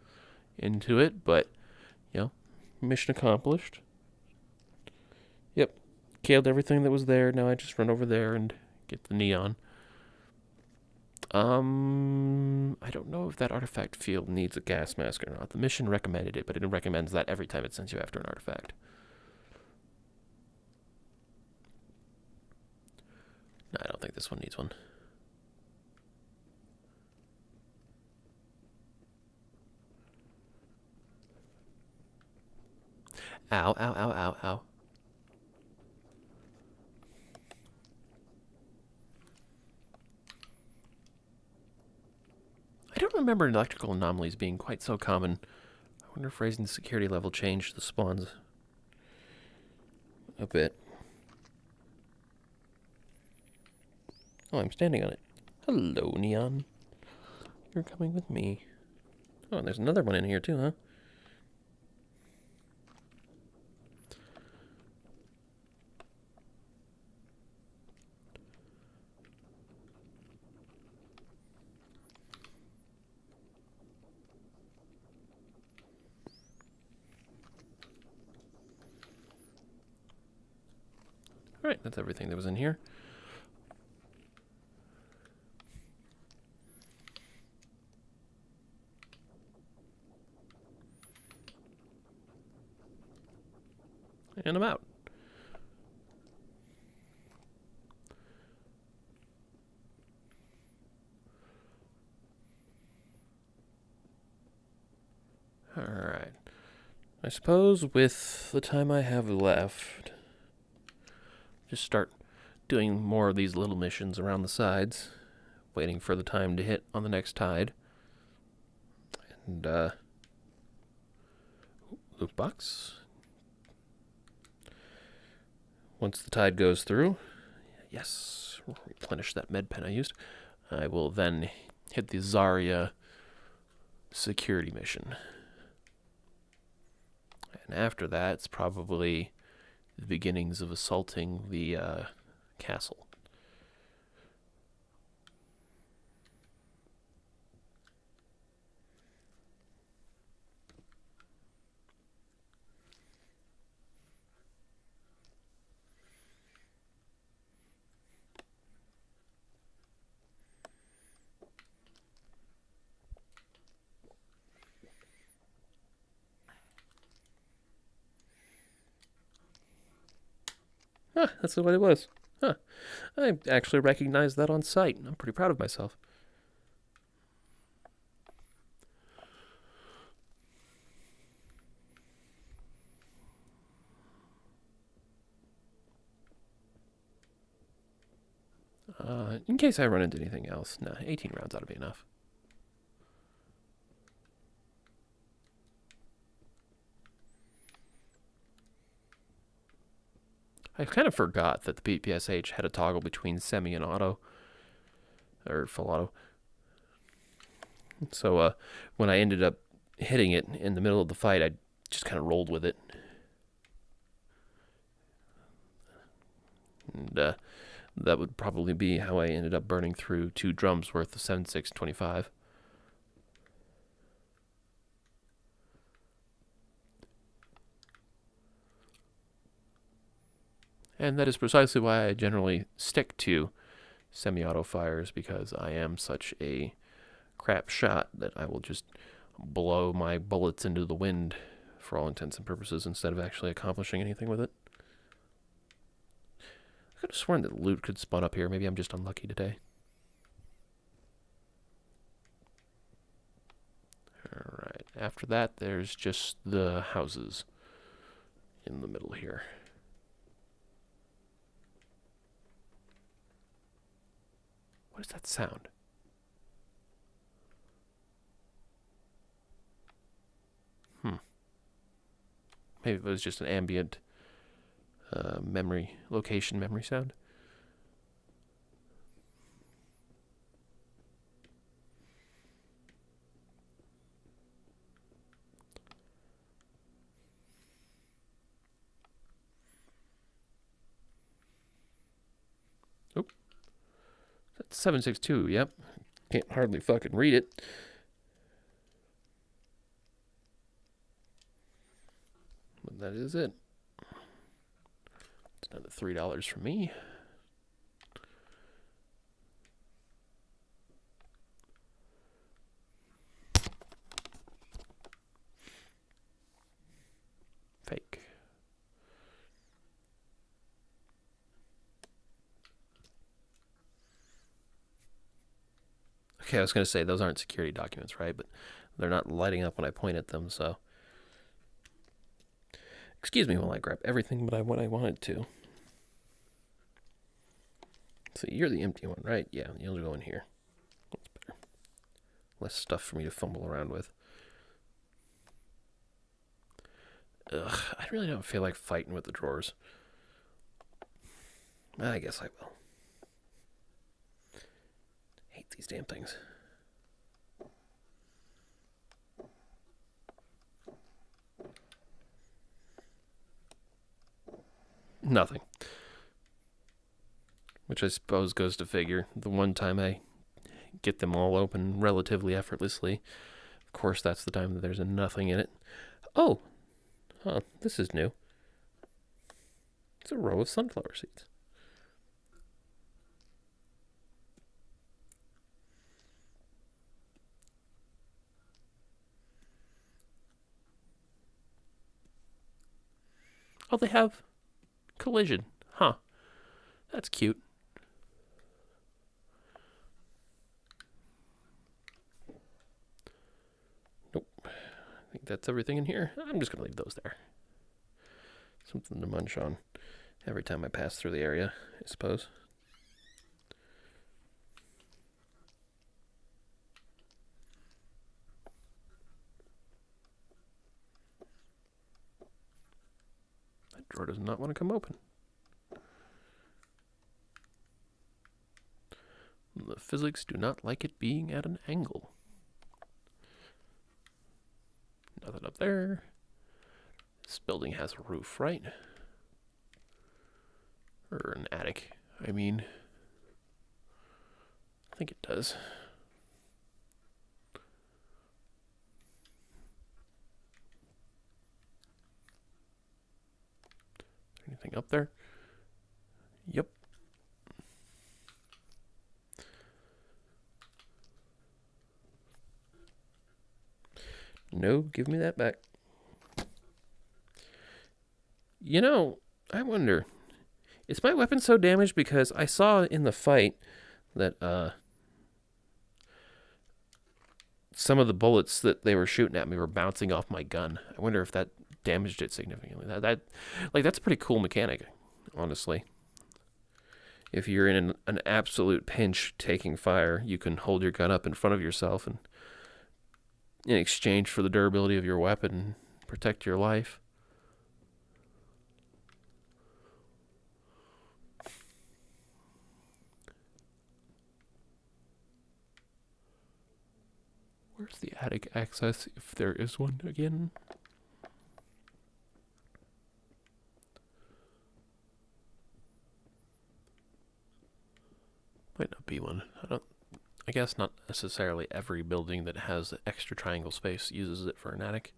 into it, but, you know, mission accomplished. Yep, killed everything that was there. Now I just run over there and get the neon. I don't know if that artifact field needs a gas mask or not. The mission recommended it, but it recommends that every time it sends you after an artifact. No, I don't think this one needs one. Ow, ow, ow, ow, ow. I don't remember electrical anomalies being quite so common. I wonder if raising the security level changed the spawns a bit. Oh, I'm standing on it. Hello, Neon. You're coming with me. Oh, and there's another one in here too, huh? Alright, that's everything that was in here. And I'm out. Alright. I suppose with the time I have left, just start doing more of these little missions around the sides. waiting for the time to hit on the next tide. And, loot box. Once the tide goes through, yes, replenish that med pen I used, I will then hit the Zarya security mission. And after that, it's probably the beginnings of assaulting the castle. Huh, that's what it was. Huh. I actually recognized that on sight. I'm pretty proud of myself. In case I run into anything else, nah, 18 rounds ought to be enough. I kind of forgot that the PPSH had a toggle between semi and auto, or full auto. So when I ended up hitting it in the middle of the fight, I just kind of rolled with it. And that would probably be how I ended up burning through 2 drums worth of 7625. And that is precisely why I generally stick to semi-auto fires, because I am such a crap shot that I will just blow my bullets into the wind for all intents and purposes instead of actually accomplishing anything with it. I could have sworn that loot could spawn up here. Maybe I'm just unlucky today. Alright, after that there's just the houses in the middle here. What is that sound? Maybe it was just an ambient location memory sound. Oh, that's 762. Yep, can't hardly fucking read it. But that is it. It's another $3 from me. Fake. Okay, I was going to say those aren't security documents, right? But they're not lighting up when I point at them, so excuse me while I grab everything but what I wanted to. So you're the empty one, right? Yeah, you'll go in here. That's better. Less stuff for me to fumble around with. Ugh, I really don't feel like fighting with the drawers. I guess I will. Hate these damn things. Nothing. Which I suppose goes to figure. The one time I get them all open relatively effortlessly, of course that's the time that there's nothing in it. Oh! Huh, this is new. It's a row of sunflower seeds. Oh, they have collision. Huh. That's cute. Nope. I think that's everything in here. I'm just going to leave those there. Something to munch on every time I pass through the area, I suppose. Drawer does not want to come open. The physics do not like it being at an angle. Nothing up there. This building has a roof, right? Or an attic, I mean. I think it does. Anything up there? Yep. No, give me that back. You know, I wonder, is my weapon so damaged because I saw in the fight that some of the bullets that they were shooting at me were bouncing off my gun. I wonder if that damaged it significantly. That's a pretty cool mechanic, honestly. If you're in an absolute pinch taking fire, you can hold your gun up in front of yourself and in exchange for the durability of your weapon, protect your life. Where's the attic access, if there is one again? Might not be one. I guess not necessarily every building that has extra triangle space uses it for an attic.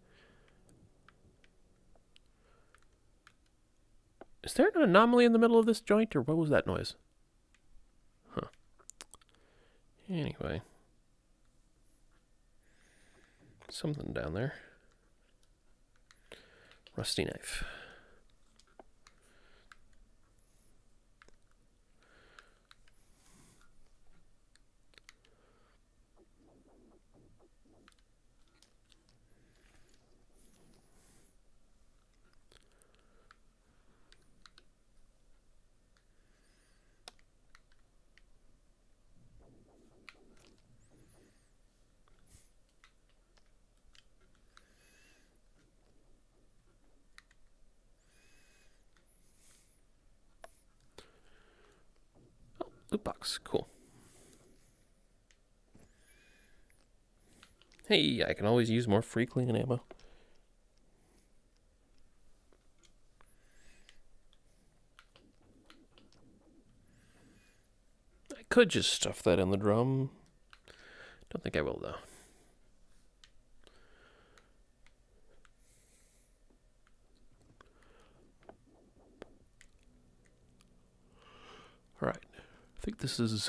Is there an anomaly in the middle of this joint, or what was that noise? Huh. Anyway. Something down there. Rusty knife. Loot box, cool. Hey, I can always use more free cleaning ammo. I could just stuff that in the drum. Don't think I will, though. Alright. I think this is...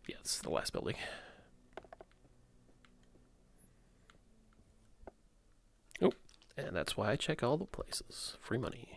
yeah, this is the last building. Oh, and that's why I check all the places. Free money.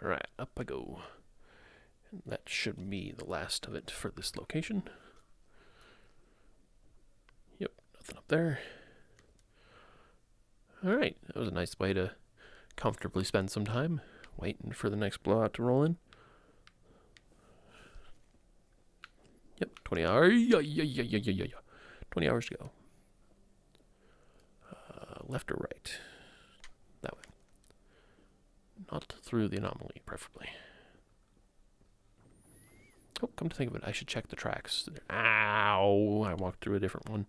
Alright, up I go. And that should be the last of it for this location. Yep, nothing up there. Alright, that was a nice way to comfortably spend some time waiting for the next blowout to roll in. Yep, 20 hours. 20 hours to go. Left or right? That way. Not through the anomaly, preferably. Oh, come to think of it, I should check the tracks. Ow! I walked through a different one.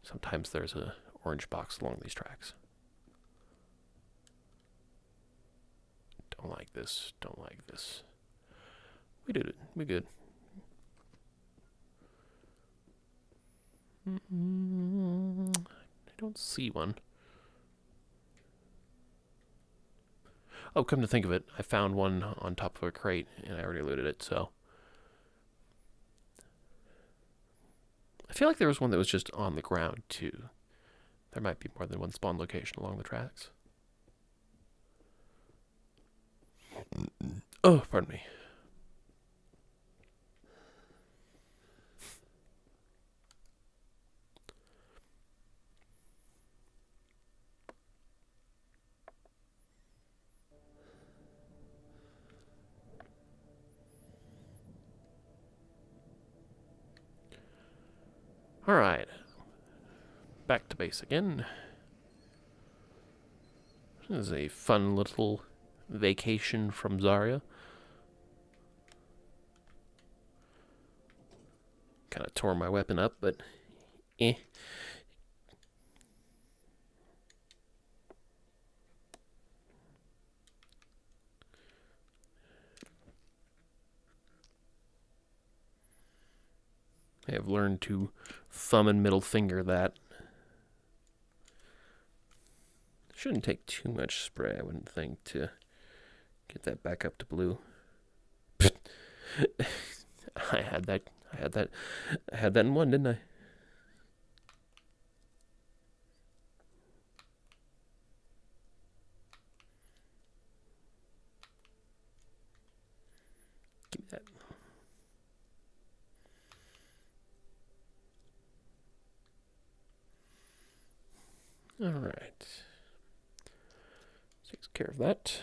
Sometimes there's a orange box along these tracks. Don't like this. Don't like this. We did it. We good. I don't see one. Oh, come to think of it, I found one on top of a crate, and I already looted it, so. I feel like there was one that was just on the ground, too. There might be more than one spawn location along the tracks. Oh, pardon me. Alright. Back to base again. This is a fun little vacation from Zarya. Kind of tore my weapon up, but eh. I have learned to thumb and middle finger that. Shouldn't take too much spray, I wouldn't think, to get that back up to blue. I had that in one, didn't I? Give me that. All right. Takes care of that.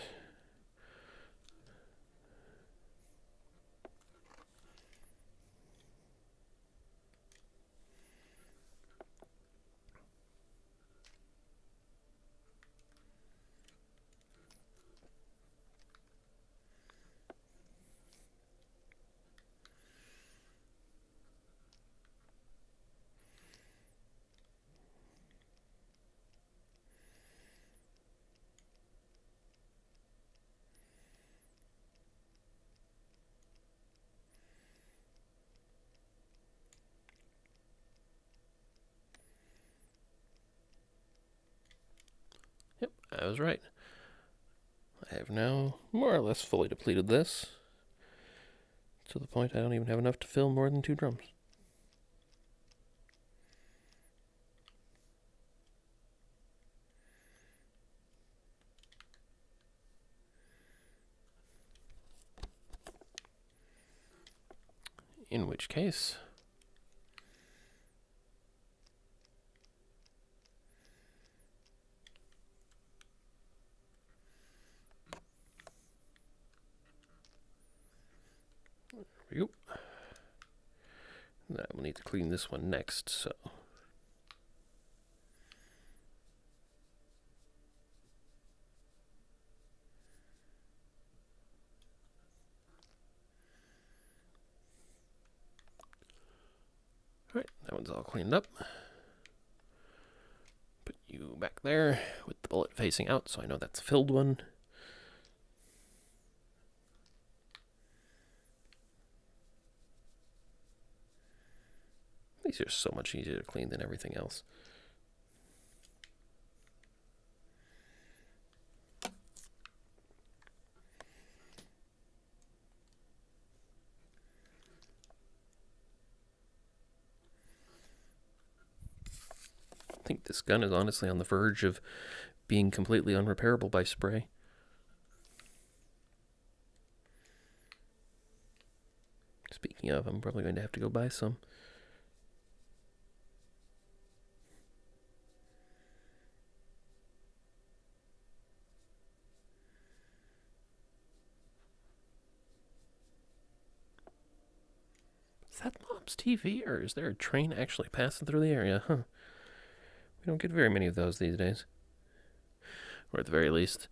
Yep, I was right. I have now more or less fully depleted this, to the point I don't even have enough to fill more than 2 drums. In which case, there we go. Now we'll need to clean this one next, so. Alright, that one's all cleaned up. Put you back there with the bullet facing out, so I know that's a filled one. These are so much easier to clean than everything else. I think this gun is honestly on the verge of being completely unrepairable by spray. Speaking of, I'm probably going to have to go buy some. Is that Mom's TV, or is there a train actually passing through the area? Huh. We don't get very many of those these days. Or at the very least,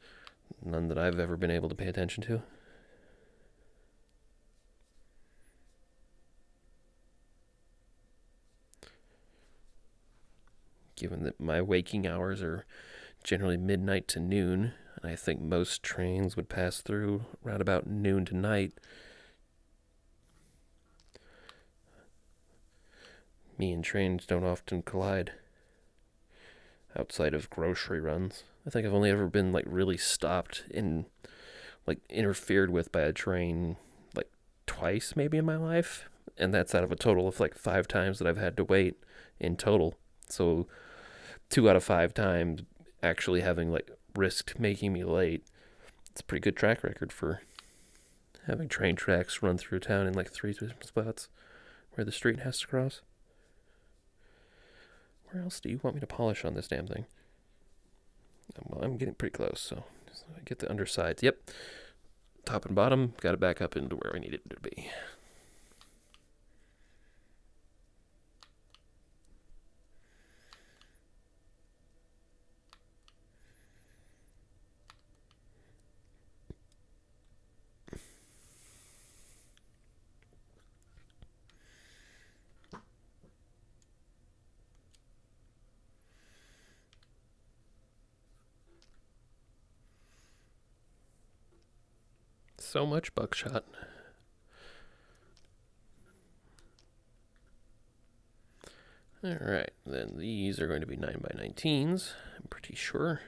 none that I've ever been able to pay attention to. Given that my waking hours are generally midnight to noon, and I think most trains would pass through around about noon to night, me and trains don't often collide. outside of grocery runs. I think I've only ever been like really stopped and like interfered with by a train like twice maybe in my life, and that's out of a total of like 5 times that I've had to wait in total. So 2 out of 5 times actually having like risked making me late. It's a pretty good track record for having train tracks run through town in like 3 spots where the street has to cross. Where else do you want me to polish on this damn thing? Well, I'm getting pretty close, so I get the undersides. Yep. Top and bottom, got it back up into where I need it to be. So much buckshot. Alright, then these are going to be 9x19s, I'm pretty sure.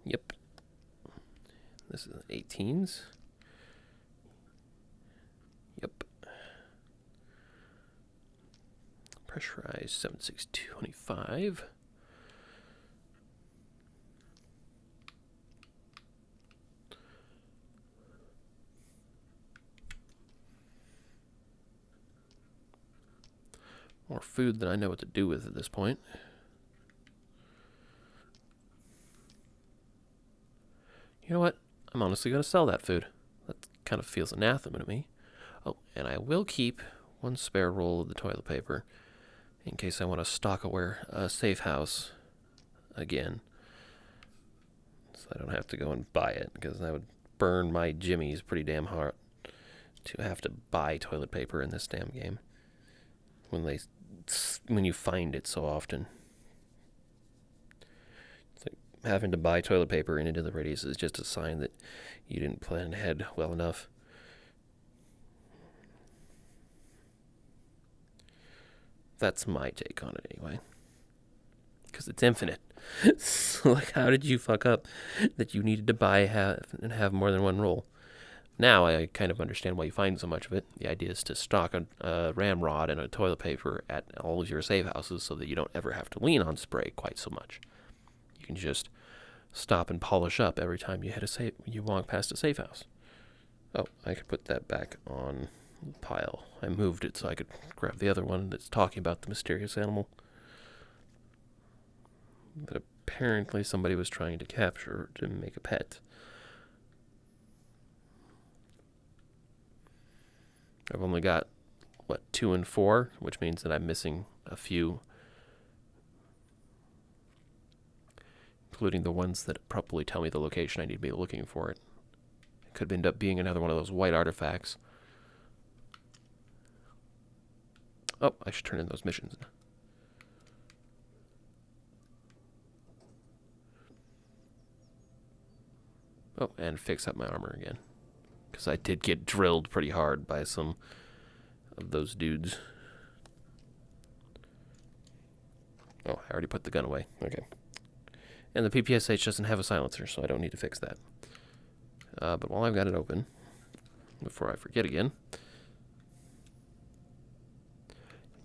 Yep. This is 18s. Yep. Pressurized 76225. More food than I know what to do with at this point. You know what? I'm honestly going to sell that food. That kind of feels anathema to me. Oh, and I will keep one spare roll of the toilet paper in case I want to stock away a safe house again. So I don't have to go and buy it, because that would burn my jimmies pretty damn hard to have to buy toilet paper in this damn game when you find it so often. It's like having to buy toilet paper in Into the Radius is just a sign that you didn't plan ahead well enough. That's my take on it anyway. Because it's infinite. So, like, how did you fuck up that you needed to buy and have more than one roll? Now I kind of understand why you find so much of it. The idea is to stock a ramrod and a toilet paper at all of your safe houses so that you don't ever have to lean on spray quite so much. You can just stop and polish up every time you walk past a safe house. Oh, I could put that back on the pile. I moved it so I could grab the other one that's talking about the mysterious animal that apparently somebody was trying to capture to make a pet. I've only got, 2 and 4, which means that I'm missing a few, including the ones that probably tell me the location I need to be looking for it. It could end up being another one of those white artifacts. Oh, I should turn in those missions. Oh, and fix up my armor again. Because I did get drilled pretty hard by some of those dudes. Oh, I already put the gun away. Okay. And the PPSH doesn't have a silencer, so I don't need to fix that. But while I've got it open, before I forget again,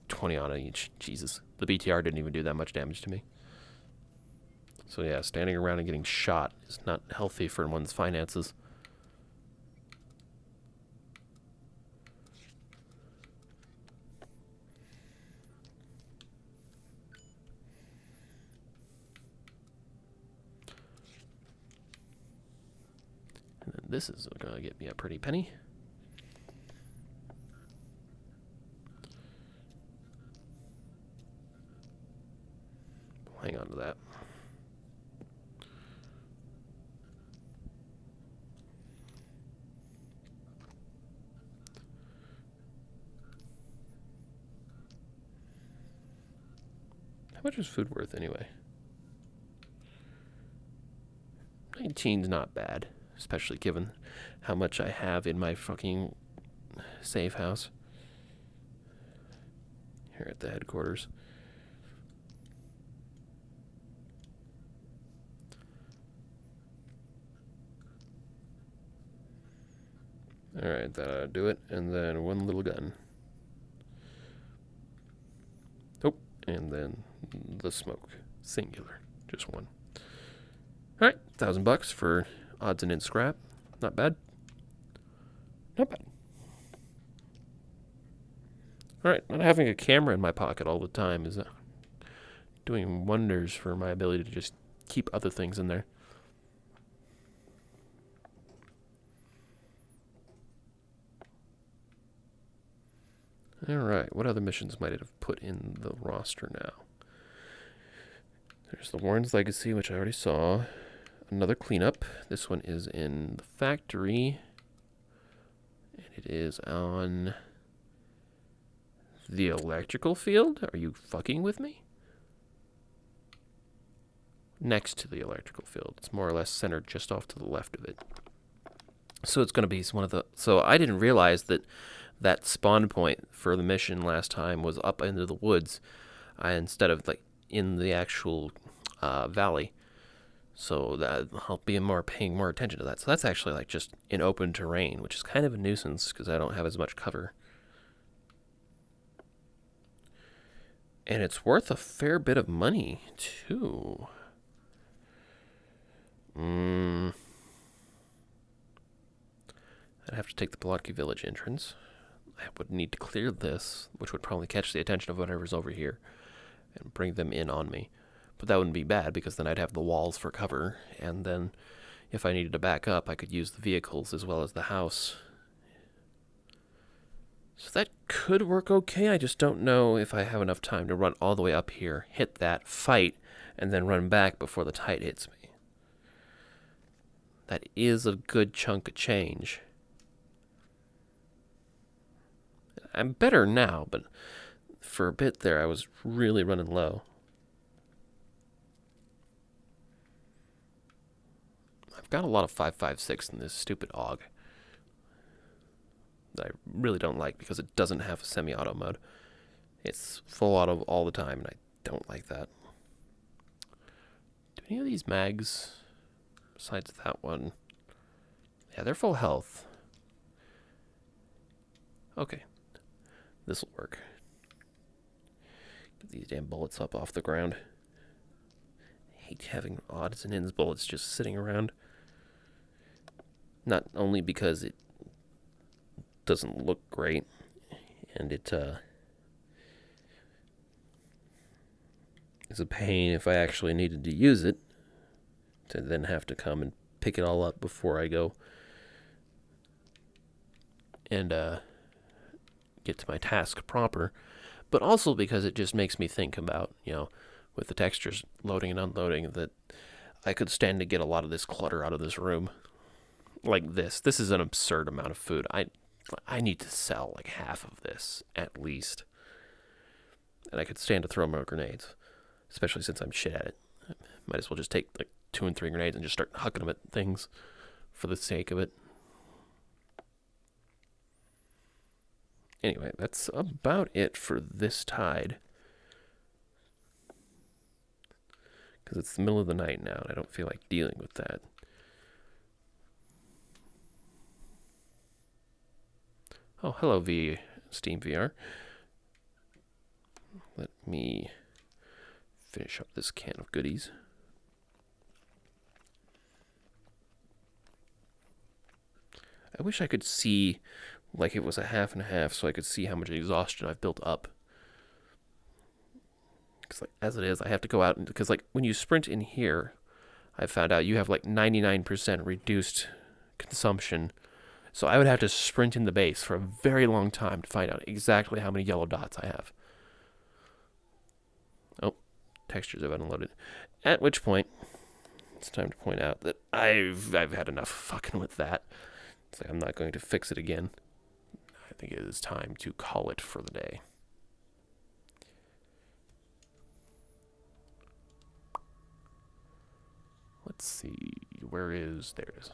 20 on each. Jesus. The BTR didn't even do that much damage to me. So yeah, standing around and getting shot is not healthy for one's finances. And then this is going to get me a pretty penny. Hang on to that. How much is food worth anyway? 19's not bad, especially given how much I have in my fucking safe house here at the headquarters. Alright, that'll do it. And then one little gun. Oh, and then the smoke. Singular. Just one. Alright, $1,000 for odds and ends scrap. Not bad. Not bad. Alright, not having a camera in my pocket all the time is doing wonders for my ability to just keep other things in there. Alright, what other missions might it have put in the roster now? There's the Warren's Legacy, which I already saw. Another cleanup. This one is in the factory. And it is on the electrical field? Are you fucking with me? Next to the electrical field. It's more or less centered just off to the left of it. So it's going to be one of the... So I didn't realize that spawn point for the mission last time was up into the woods instead of like in the actual valley. So that I'll be paying more attention to that. So that's actually like just in open terrain, which is kind of a nuisance because I don't have as much cover. And it's worth a fair bit of money too. I'd have to take the Plotsky Village entrance. I would need to clear this, which would probably catch the attention of whatever's over here and bring them in on me. But that wouldn't be bad because then I'd have the walls for cover, and then if I needed to back up, I could use the vehicles as well as the house. So that could work okay. I just don't know if I have enough time to run all the way up here, hit that, fight, and then run back before the tide hits me. That is a good chunk of change. I'm better now, but for a bit there I was really running low. I've got a lot of 5.56 in this stupid AUG that I really don't like because it doesn't have a semi-auto mode. It's full auto all the time, and I don't like that. Do any of these mags, besides that one, yeah, they're full health. Okay, this will work. Get these damn bullets up off the ground. I hate having odds and ends bullets just sitting around. Not only because it doesn't look great, and it is a pain if I actually needed to use it, to then have to come and pick it all up before I go and get to my task proper, but also because it just makes me think about, with the textures loading and unloading, that I could stand to get a lot of this clutter out of this room. Like this. This is an absurd amount of food. I need to sell like half of this, at least. And I could stand to throw more grenades, especially since I'm shit at it. Might as well just take like 2 and 3 grenades and just start hucking them at things for the sake of it. Anyway, that's about it for this tide. Because it's the middle of the night now, and I don't feel like dealing with that. Oh, hello, Steam VR. Let me finish up this can of goodies. I wish I could see, like it was a half and a half, so I could see how much exhaustion I've built up. Because like, as it is, I have to go out, because like when you sprint in here, I found out you have like 99% reduced consumption. So I would have to sprint in the base for a very long time to find out exactly how many yellow dots I have. Oh, textures have unloaded. At which point, it's time to point out that I've had enough fucking with that. It's like I'm not going to fix it again. I think it is time to call it for the day. Let's see, where is, there it is.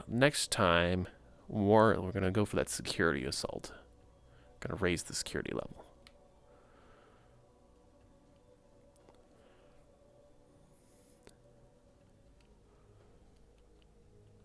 Next time, we're going to go for that security assault. Going to raise the security level.